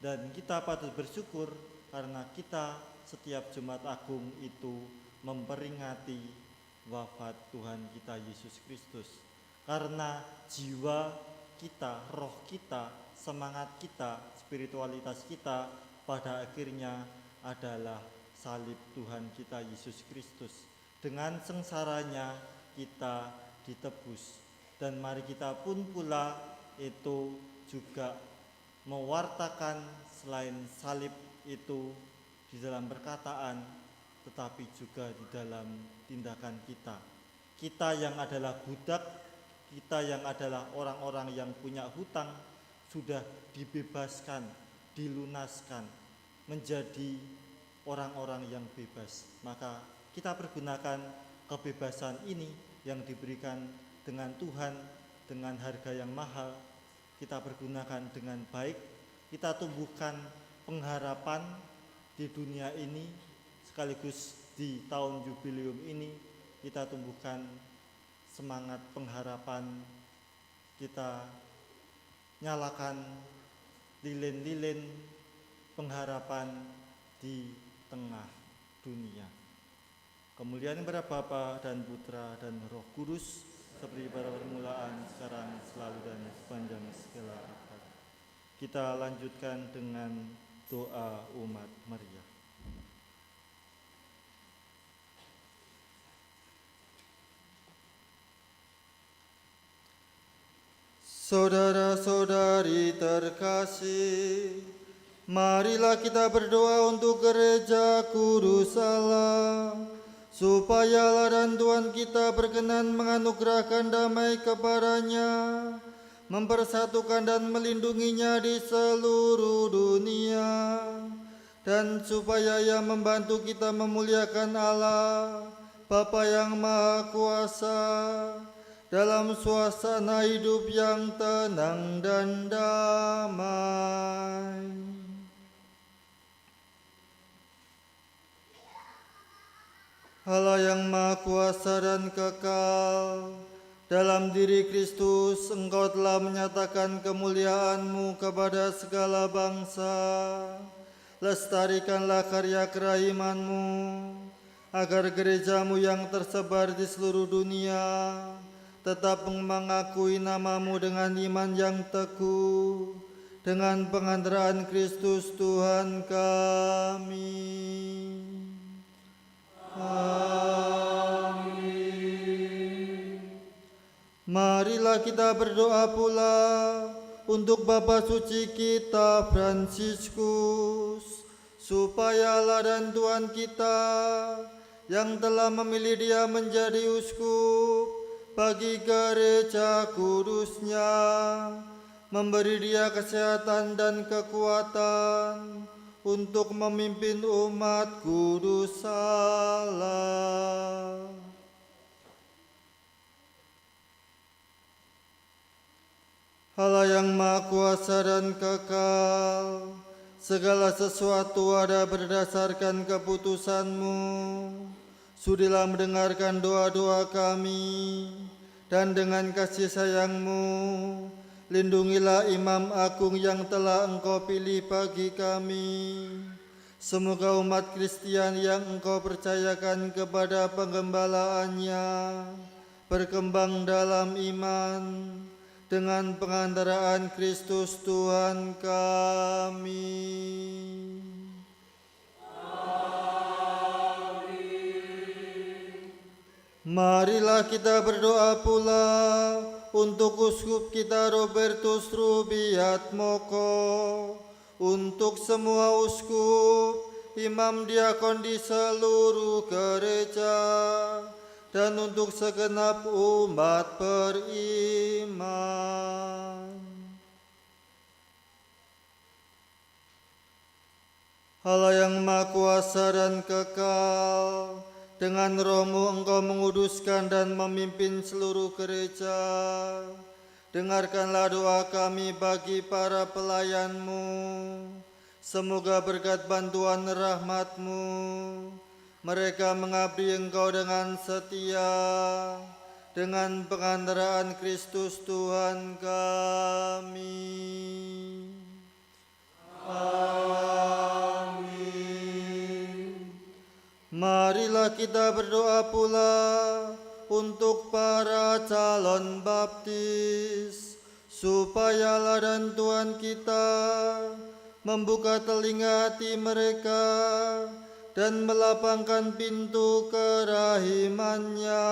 Dan kita patut bersyukur karena kita setiap Jumat Agung itu memperingati wafat Tuhan kita Yesus Kristus. Karena jiwa kita, roh kita, semangat kita, spiritualitas kita pada akhirnya adalah salib Tuhan kita Yesus Kristus. Dengan sengsaranya kita ditebus. Dan mari kita pun pula itu juga mewartakan selain salib itu di dalam perkataan, tetapi juga di dalam tindakan kita. Kita yang adalah budak, kita yang adalah orang-orang yang punya hutang sudah dibebaskan, dilunaskan, menjadi orang-orang yang bebas. Maka kita pergunakan kebebasan ini yang diberikan dengan Tuhan dengan harga yang mahal. Kita pergunakan dengan baik, kita tumbuhkan pengharapan di dunia ini sekaligus di tahun jubileum ini, kita tumbuhkan semangat pengharapan, kita nyalakan lilin-lilin pengharapan di tengah dunia. Kemuliaan kepada Bapa dan Putra dan Roh Kudus, seperti pada permulaan, sekarang, selalu, dan sepanjang segala abad. Kita lanjutkan dengan doa umat Maria. Saudara-saudari terkasih, marilah kita berdoa untuk gereja kudus Allah, supaya ladang Tuhan kita berkenan menganugerahkan damai kepadanya, mempersatukan dan melindunginya di seluruh dunia, dan supaya Ia membantu kita memuliakan Allah, Bapa yang Maha Kuasa, dalam suasana hidup yang tenang dan damai. Allah yang Maha Kuasa dan kekal, dalam diri Kristus Engkau telah menyatakan kemuliaan-Mu kepada segala bangsa. Lestarikanlah karya kerahiman-Mu, agar gereja-Mu yang tersebar di seluruh dunia tetap mengakui nama-Mu dengan iman yang teguh, dengan pengantaraan Kristus Tuhan kami. Amin. Marilah kita berdoa pula untuk Bapa Suci kita Fransiskus, supaya ladang Tuhan kita yang telah memilih dia menjadi uskup bagi gereja kudusnya, memberi dia kesehatan dan kekuatan untuk memimpin umat kudus Allah. Allah yang Maha Kuasa dan kekal, segala sesuatu ada berdasarkan keputusan-Mu. Sudilah mendengarkan doa-doa kami, dan dengan kasih sayang-Mu, lindungilah Imam Agung yang telah Engkau pilih bagi kami. Semoga umat Kristian yang Engkau percayakan kepada penggembalaannya berkembang dalam iman dengan pengantaraan Kristus Tuhan kami. Marilah kita berdoa pula untuk uskup kita Robertus Rubiat Moko, untuk semua uskup, imam diakon di seluruh gereja, dan untuk segenap umat beriman. Allah yang Maha Kuasa dan kekal, dengan Roh-Mu Engkau menguduskan dan memimpin seluruh gereja. Dengarkanlah doa kami bagi para pelayan-Mu. Semoga berkat bantuan rahmat-Mu, mereka mengabdi Engkau dengan setia, dengan pengantaraan Kristus Tuhan kami. Amin. Marilah kita berdoa pula untuk para calon baptis, supaya ladang Tuhan kita membuka telinga hati mereka dan melapangkan pintu kerahimannya,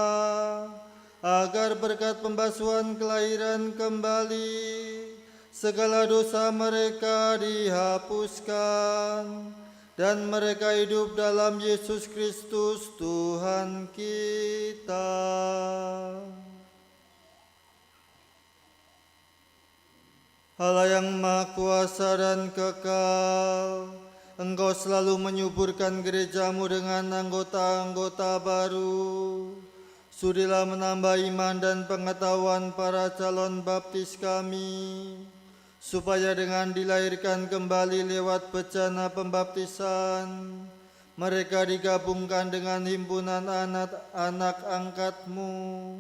agar berkat pembasuhan kelahiran kembali segala dosa mereka dihapuskan, dan mereka hidup dalam Yesus Kristus Tuhan kita. Allah yang Maha Kuasa dan kekal, Engkau selalu menyuburkan gereja-Mu dengan anggota-anggota baru. Sudilah menambah iman dan pengetahuan para calon baptis kami, supaya dengan dilahirkan kembali lewat bejana pembaptisan, mereka digabungkan dengan himpunan anak-anak angkat-Mu,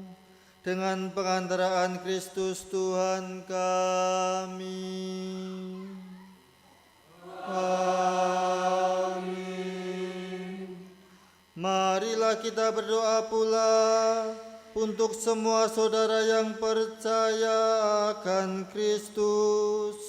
dengan pengantaraan Kristus Tuhan kami. Amin. Marilah kita berdoa pula untuk semua saudara yang percaya akan Kristus,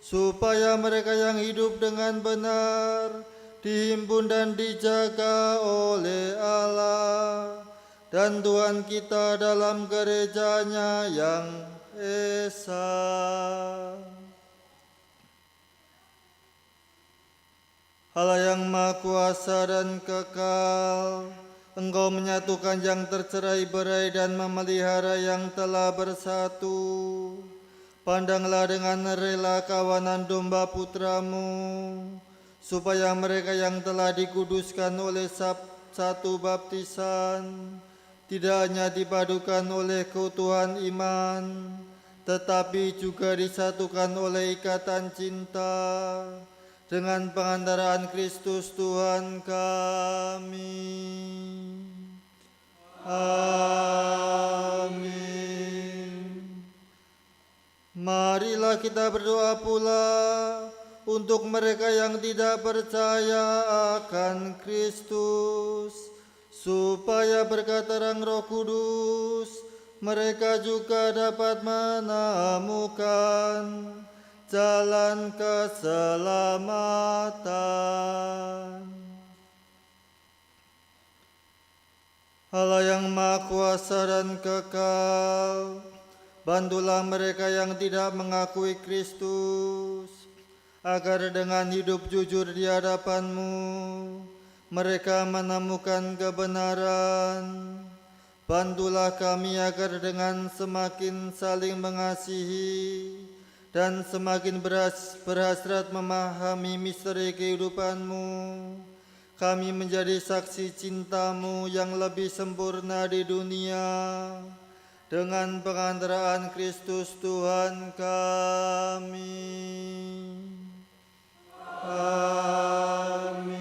supaya mereka yang hidup dengan benar dihimpun dan dijaga oleh Allah dan Tuhan kita dalam gerejanya yang esa. Allah yang Maha Kuasa dan kekal, Engkau menyatukan yang tercerai-berai dan memelihara yang telah bersatu. Pandanglah dengan rela kawanan domba putra-Mu, supaya mereka yang telah dikuduskan oleh satu baptisan tidak hanya dipadukan oleh keutuhan iman, tetapi juga disatukan oleh ikatan cinta dengan pengantaraan Kristus Tuhan kami. Amin. Marilah kita berdoa pula untuk mereka yang tidak percaya akan Kristus, supaya berkat terang Roh Kudus mereka juga dapat menemukan jalan keselamatan. Allah yang Maha Kuasa dan kekal, bantulah mereka yang tidak mengakui Kristus, agar dengan hidup jujur di hadapan-Mu, mereka menemukan kebenaran. Bantulah kami agar dengan semakin saling mengasihi dan semakin berhasrat memahami misteri kehidupan-Mu, kami menjadi saksi cinta-Mu yang lebih sempurna di dunia, dengan pengantaraan Kristus Tuhan kami. Amin.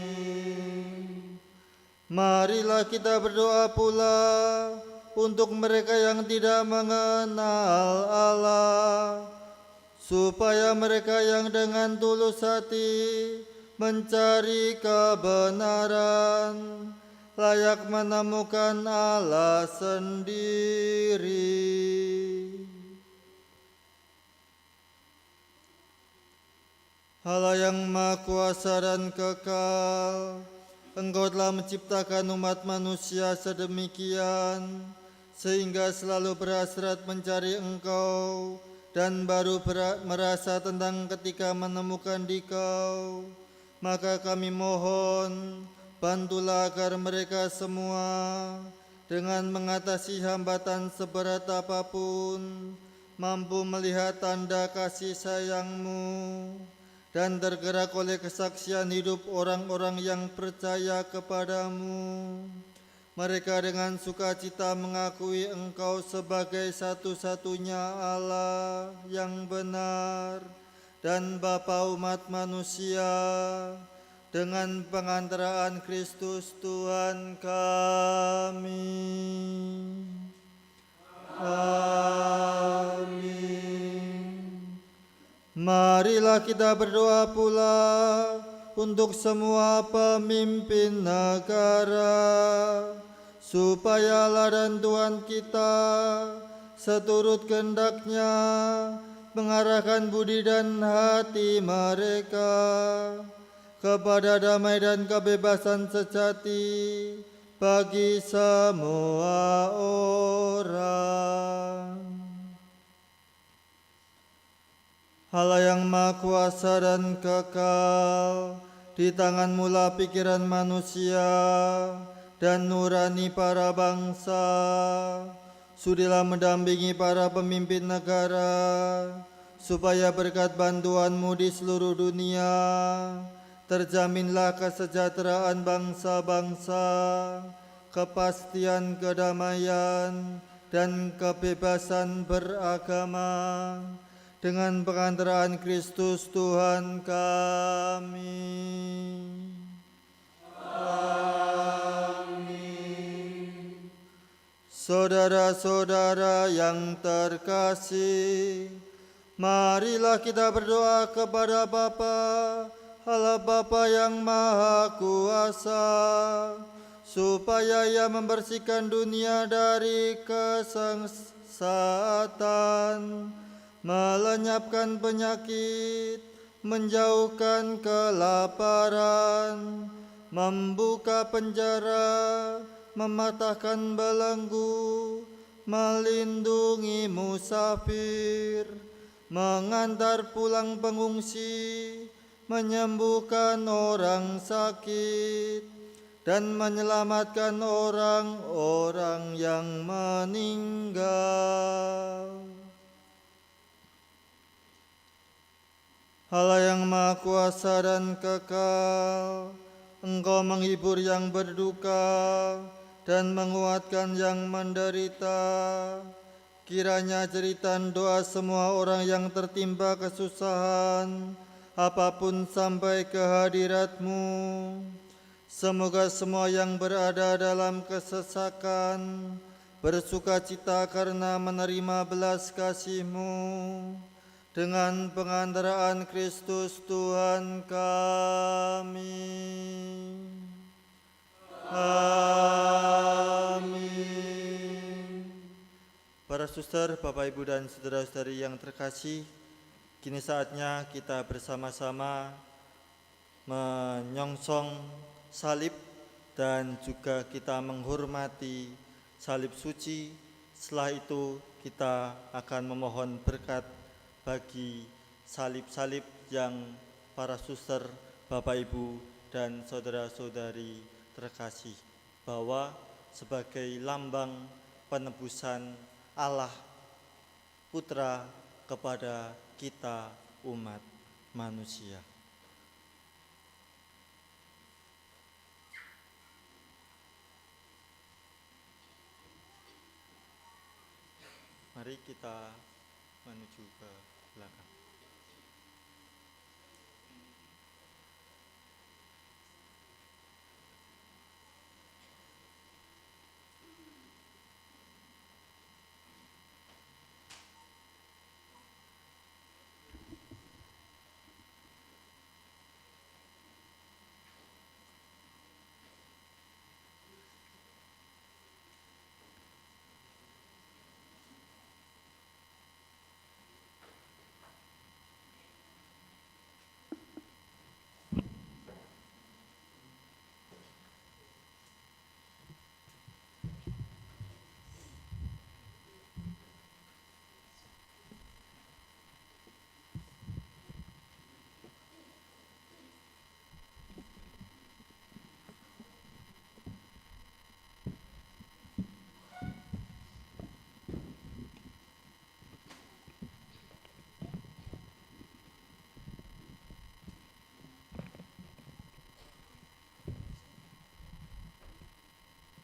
Marilah kita berdoa pula untuk mereka yang tidak mengenal Allah, supaya mereka yang dengan tulus hati mencari kebenaran layak menemukan Allah sendiri. Allah yang Maha Kuasa dan kekal, Engkau telah menciptakan umat manusia sedemikian sehingga selalu berhasrat mencari Engkau dan baru merasa tenang ketika menemukan Dikau. Maka kami mohon, bantulah agar mereka semua dengan mengatasi hambatan seberat apapun mampu melihat tanda kasih sayang-Mu dan tergerak oleh kesaksian hidup orang-orang yang percaya kepadamu. Mereka dengan sukacita mengakui Engkau sebagai satu-satunya Allah yang benar dan Bapa umat manusia, dengan pengantaraan Kristus Tuhan kami. Amin. Marilah kita berdoa pula untuk semua pemimpin negara, supaya Allah dan Tuhan kita seturut kehendak-Nya mengarahkan budi dan hati mereka kepada damai dan kebebasan sejati bagi semua orang. Allah yang Maha Kuasa dan kekal, di tangan-Mu lah pikiran manusia dan nurani para bangsa. Sudilah mendampingi para pemimpin negara, supaya berkat bantuan-Mu di seluruh dunia, terjaminlah kesejahteraan bangsa-bangsa, kepastian kedamaian, dan kebebasan beragama, dengan pengantaraan Kristus Tuhan kami. Amin. Saudara-saudara yang terkasih, marilah kita berdoa kepada Bapa, Allah Bapa yang Maha Kuasa, supaya Ia membersihkan dunia dari kesengsaraan, melenyapkan penyakit, menjauhkan kelaparan, membuka penjara, mematahkan belenggu, melindungi musafir, mengantar pulang pengungsi, menyembuhkan orang sakit, dan menyelamatkan orang-orang yang meninggal. Allah yang Maha Kuasa dan kekal, Engkau menghibur yang berduka dan menguatkan yang menderita. Kiranya jeritan doa semua orang yang tertimpa kesusahan, apapun sampai ke hadirat-Mu. Semoga semua yang berada dalam kesesakan bersukacita karena menerima belas kasih-Mu. Dengan pengantaraan Kristus Tuhan kami. Amin. Para suster, Bapak, Ibu, dan saudara-saudari yang terkasih, kini saatnya kita bersama-sama menyongsong salib dan juga kita menghormati salib suci. Setelah itu kita akan memohon berkat bagi salib-salib yang para suster, Bapak, Ibu, dan saudara-saudari terkasih bawa sebagai lambang penebusan Allah Putra kepada kita umat manusia. Mari kita menuju ke belakang.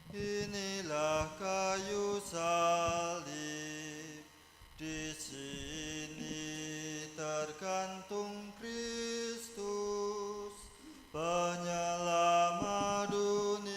Inilah kayu salib, di sini tergantung Kristus, penyelamat dunia.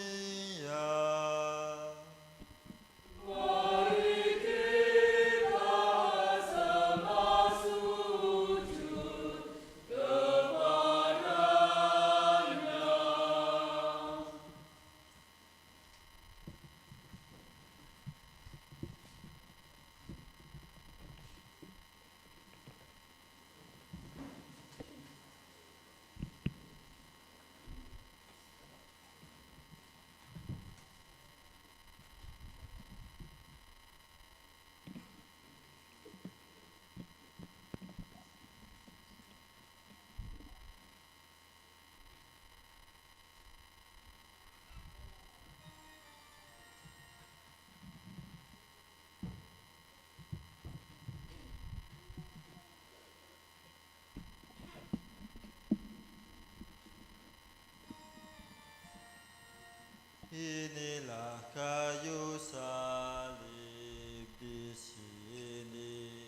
Inilah kayu salib, di sini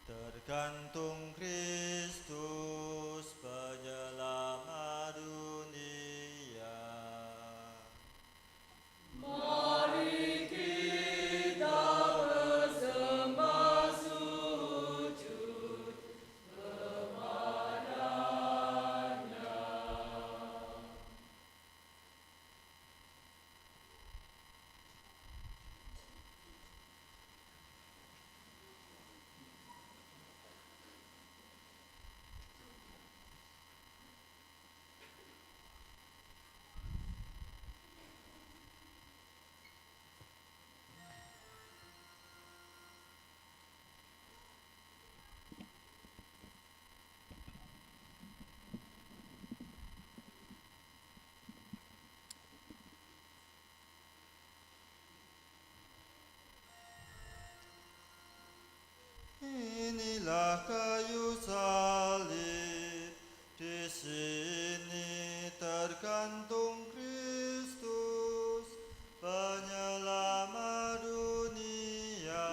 tergantung Kristus, penyelamat dunia. Mari kita kayu salib. Di sini tergantung Kristus, penyelamat dunia.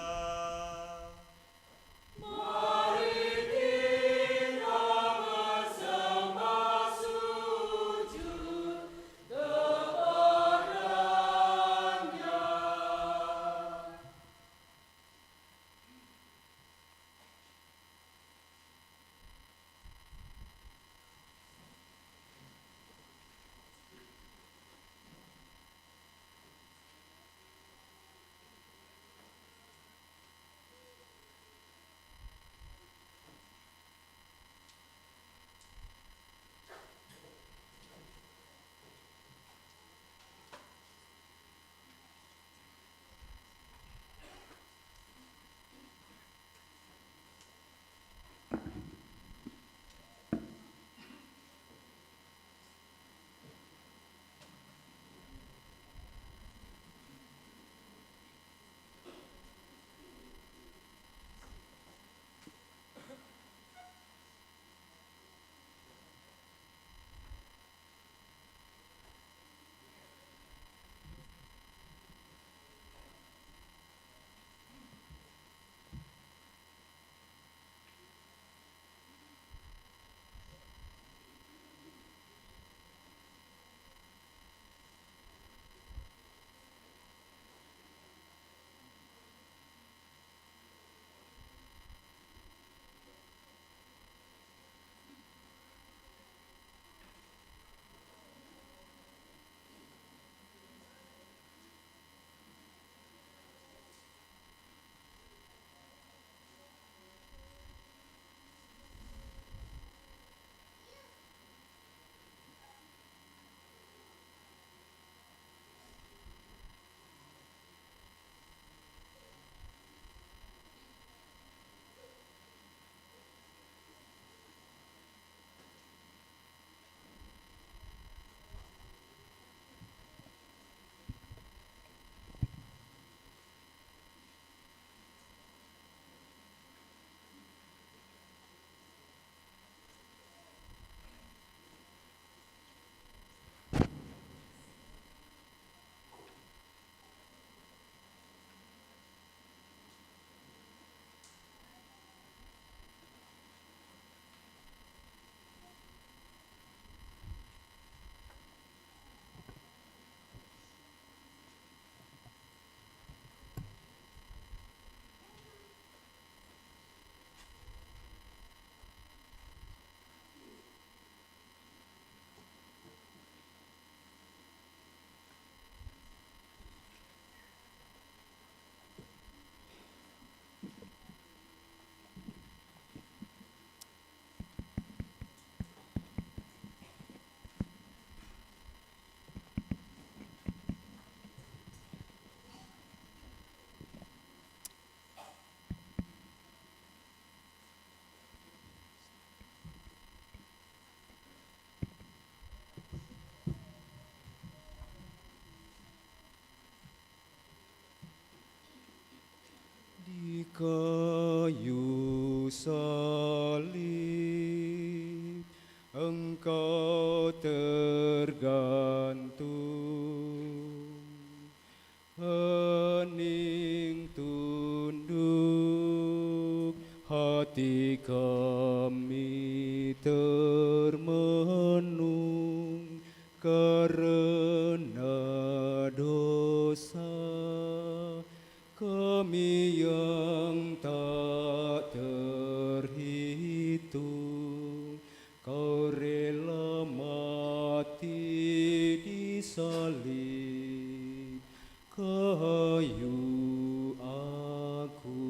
Kayu salib Engkau tergantung, hening tunduk hati kami termenung karena dosa kami yang tak terhitung. Kau rela mati di salib kayu agung.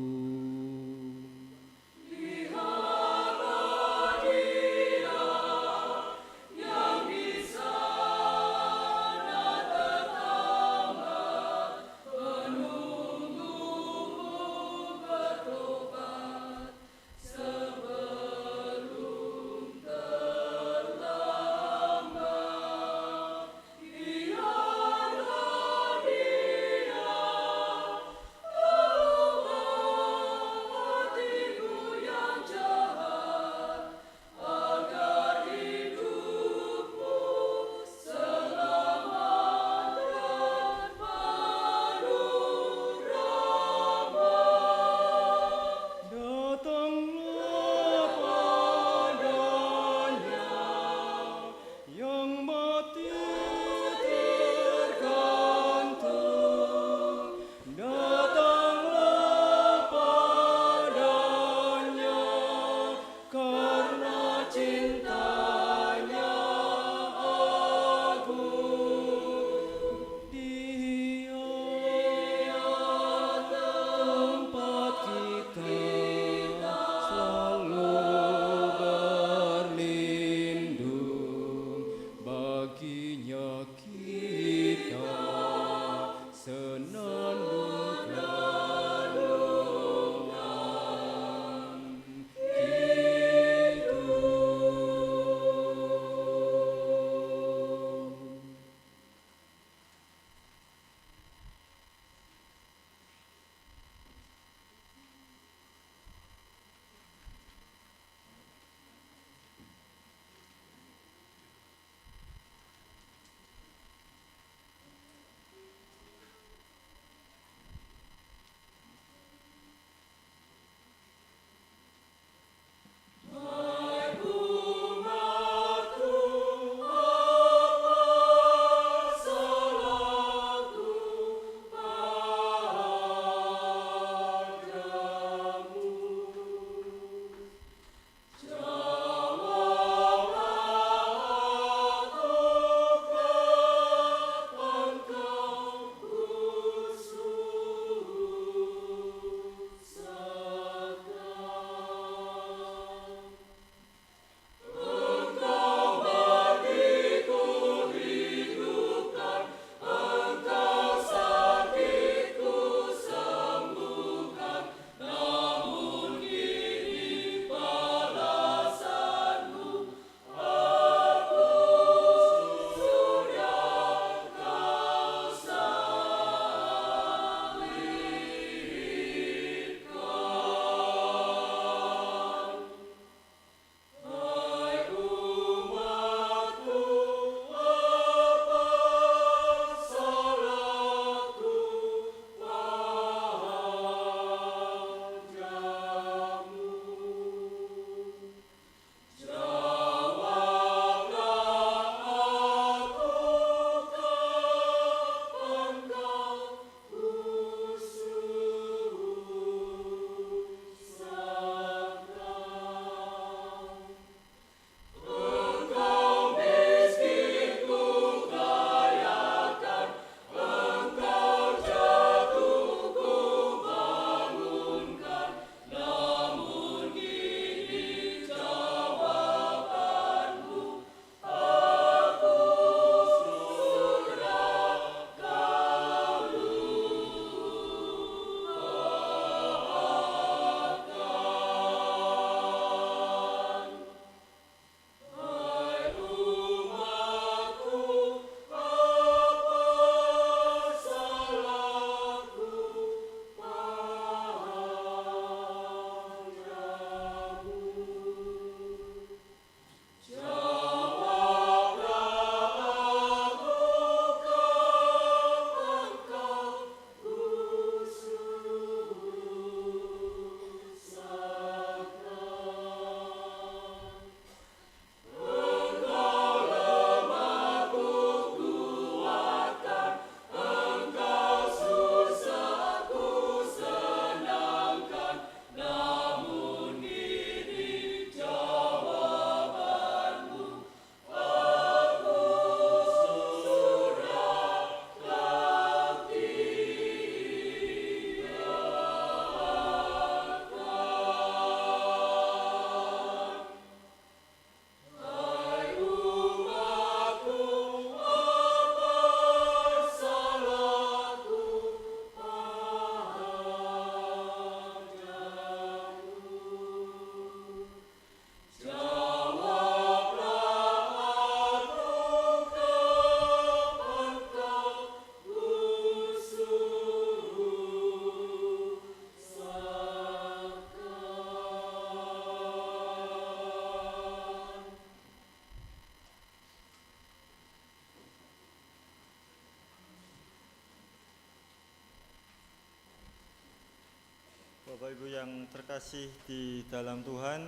Bapak Ibu yang terkasih di dalam Tuhan,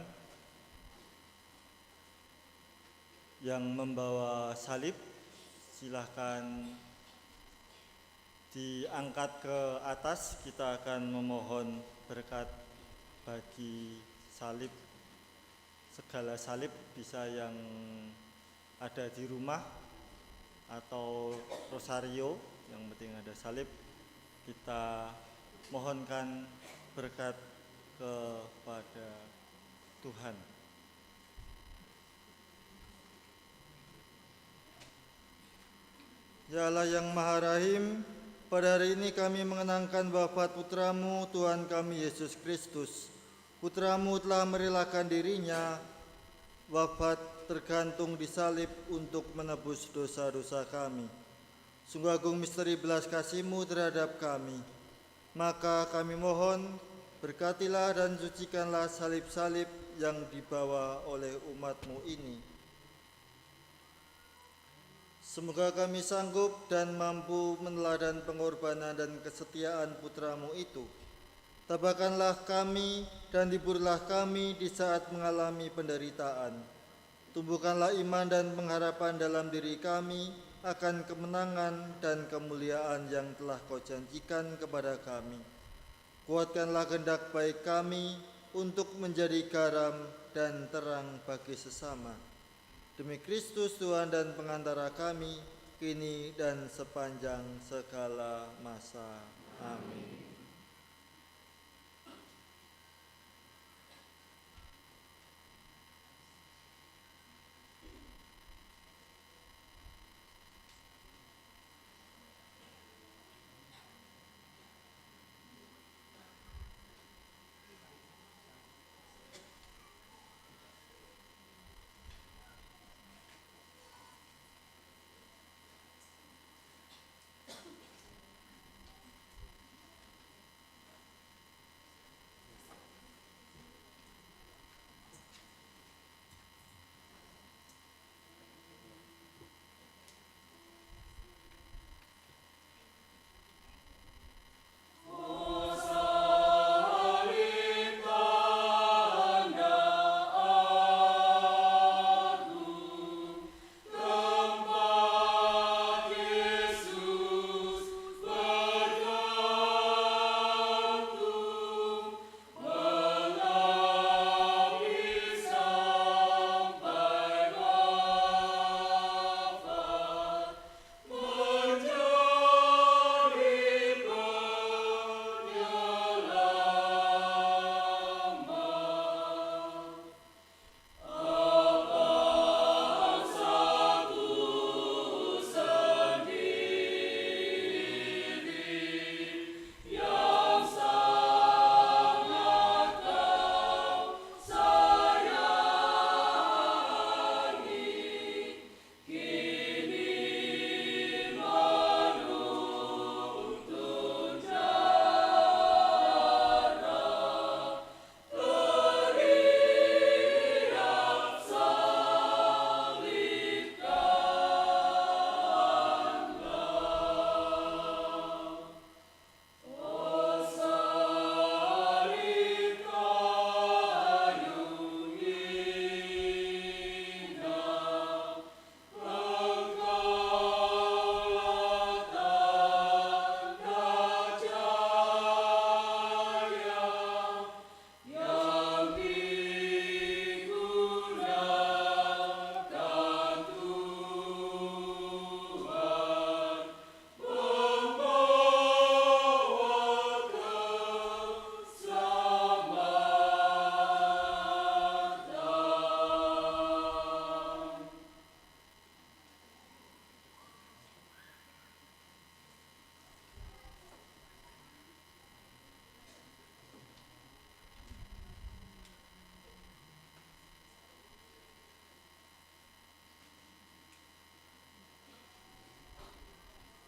yang membawa salib silahkan diangkat ke atas. Kita akan memohon berkat bagi salib, segala salib, bisa yang ada di rumah atau rosario, yang penting ada salib. Kita mohonkan berkat kepada Tuhan. Ya Allah yang Maha Rahim, pada hari ini kami mengenangkan wafat Putramu, Tuhan kami Yesus Kristus. Putramu telah merelakan dirinya wafat tergantung di salib untuk menebus dosa-dosa kami. Sungguh agung misteri belas kasih-Mu terhadap kami. Maka kami mohon, berkatilah dan sucikanlah salib-salib yang dibawa oleh umat-Mu ini. Semoga kami sanggup dan mampu meneladan pengorbanan dan kesetiaan Putramu itu. Tabahkanlah kami dan hiburlah kami di saat mengalami penderitaan. Tumbuhkanlah iman dan pengharapan dalam diri kami akan kemenangan dan kemuliaan yang telah Kau janjikan kepada kami. Kuatkanlah kehendak baik kami untuk menjadi garam dan terang bagi sesama. Demi Kristus Tuhan dan pengantara kami, kini dan sepanjang segala masa. Amin.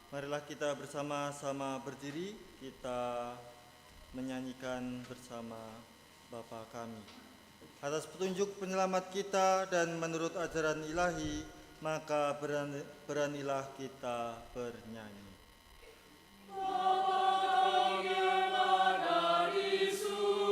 Marilah kita bersama-sama berdiri, kita menyanyikan bersama Bapa kami. Atas petunjuk penyelamat kita dan menurut ajaran ilahi, maka beranilah kita bernyanyi. Bapa kami yang ada di surga,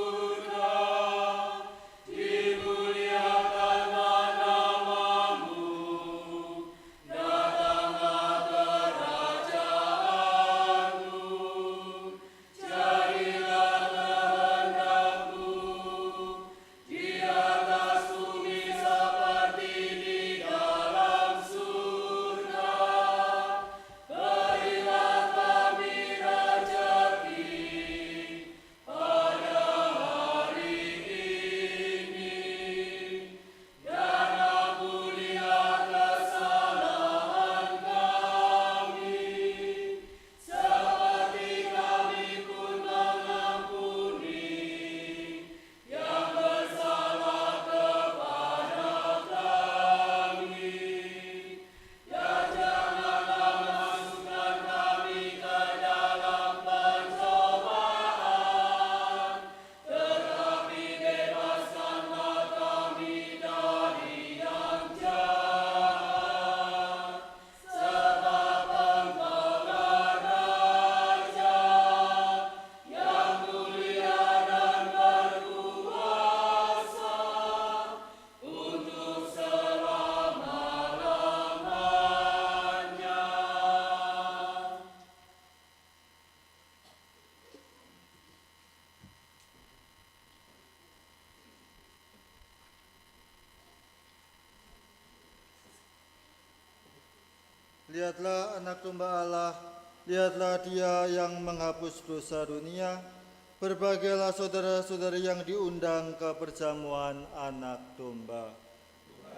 Lihatlah anak domba Allah, lihatlah dia yang menghapus dosa dunia. Berbahagialah saudara-saudari yang diundang ke perjamuan anak domba.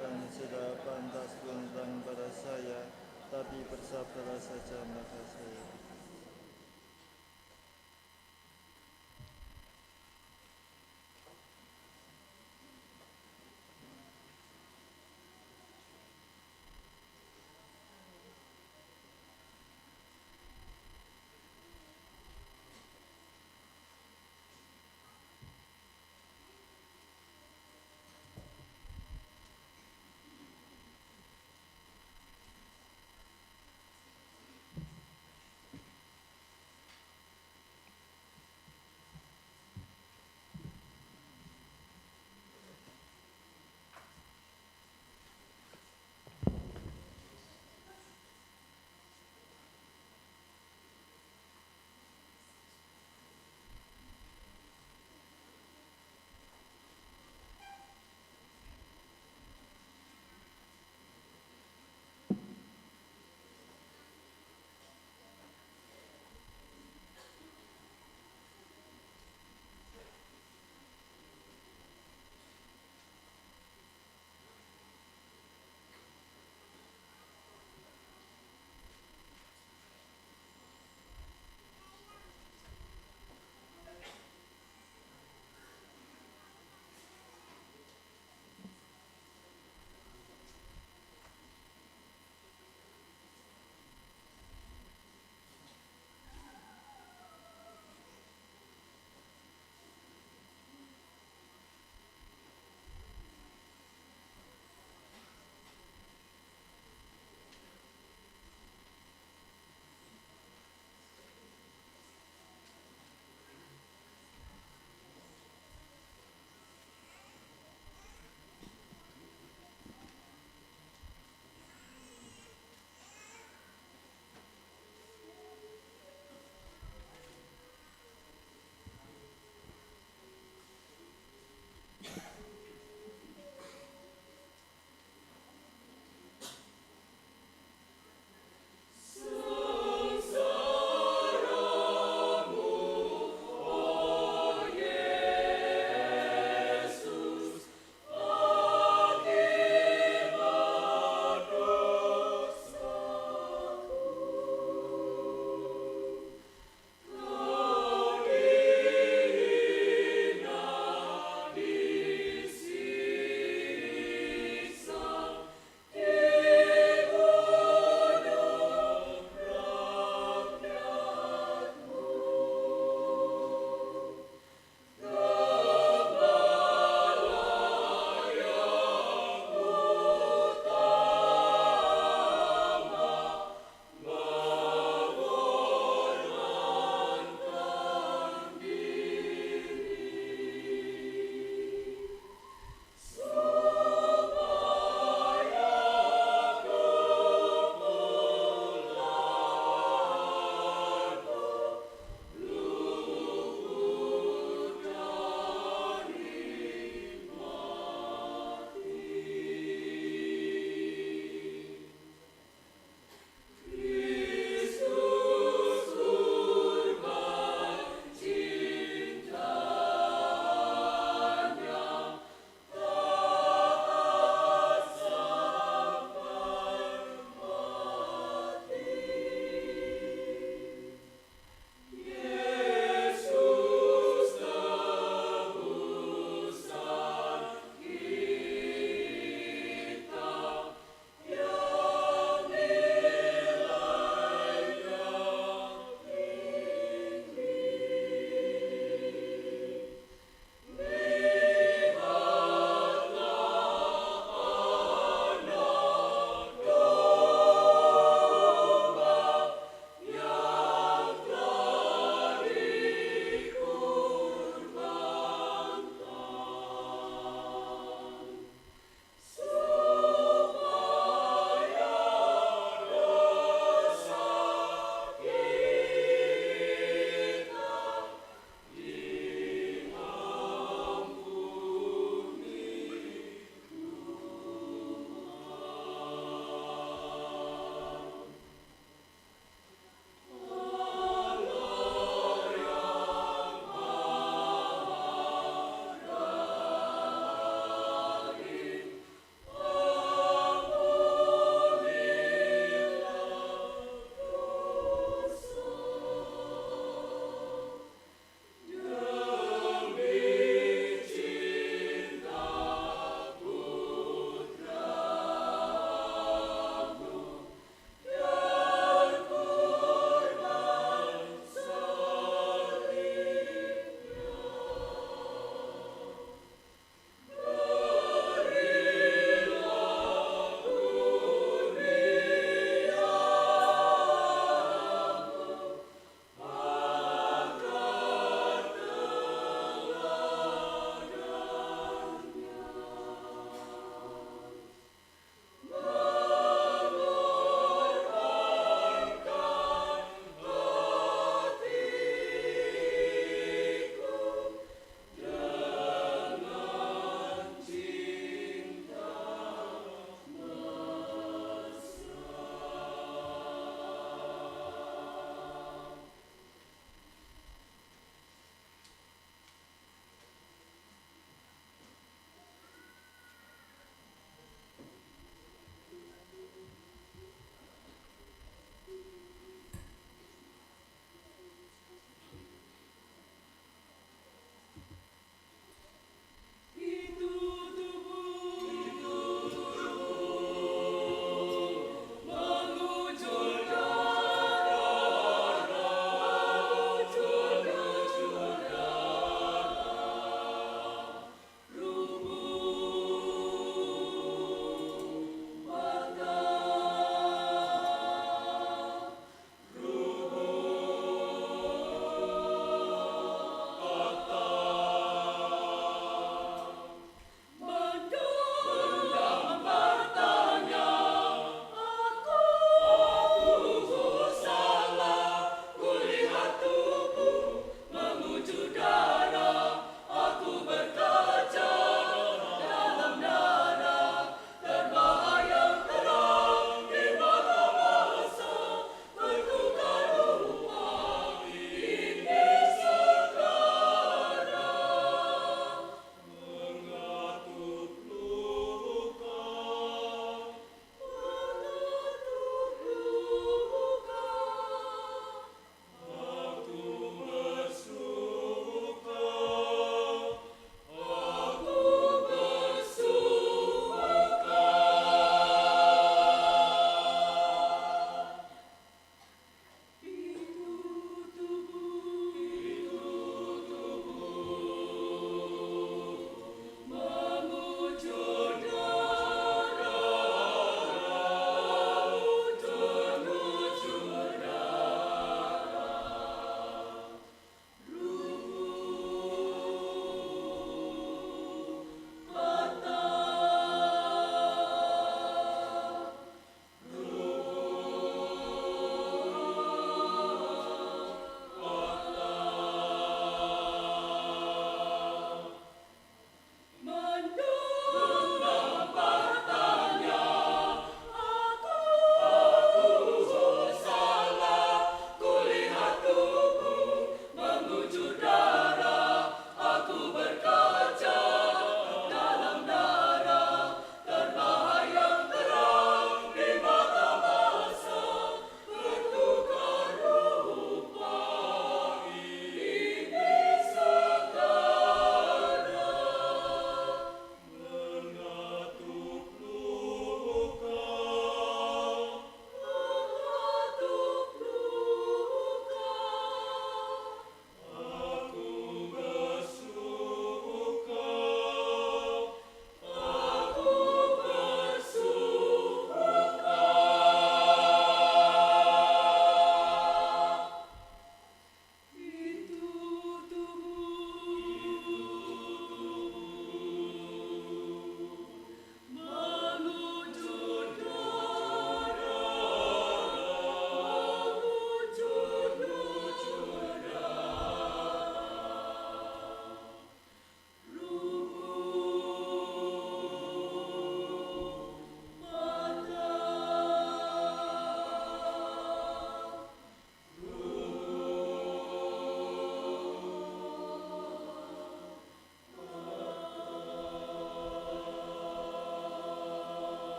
Dan sudah pantas tentang pada saya, tapi bersabdalah saja maka saya.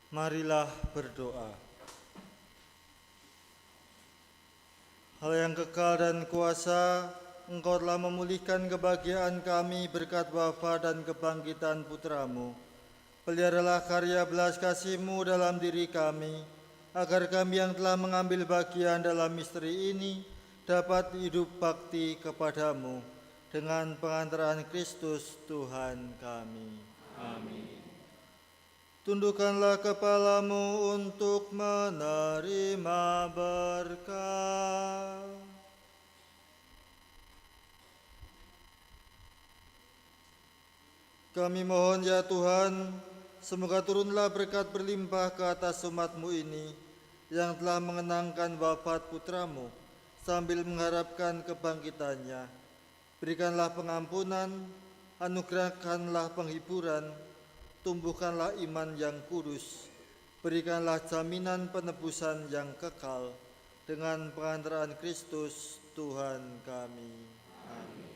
Marilah berdoa. Hal yang kekal dan kuasa, Engkau telah memulihkan kebahagiaan kami berkat Bapa dan kebangkitan Putra-Mu. Peliharalah karya belas kasih-Mu dalam diri kami, agar kami yang telah mengambil bagian dalam misteri ini dapat hidup bakti kepadamu dengan pengantaran Kristus Tuhan kami. Amin. Tundukkanlah kepalamu untuk menerima berkat. Kami mohon ya Tuhan, semoga turunlah berkat berlimpah ke atas umat-Mu ini yang telah mengenangkan wafat Putra-Mu sambil mengharapkan kebangkitannya. Berikanlah pengampunan, anugerahkanlah penghiburan, tumbuhkanlah iman yang kudus, berikanlah jaminan penebusan yang kekal dengan pengantaran Kristus Tuhan kami. Amin.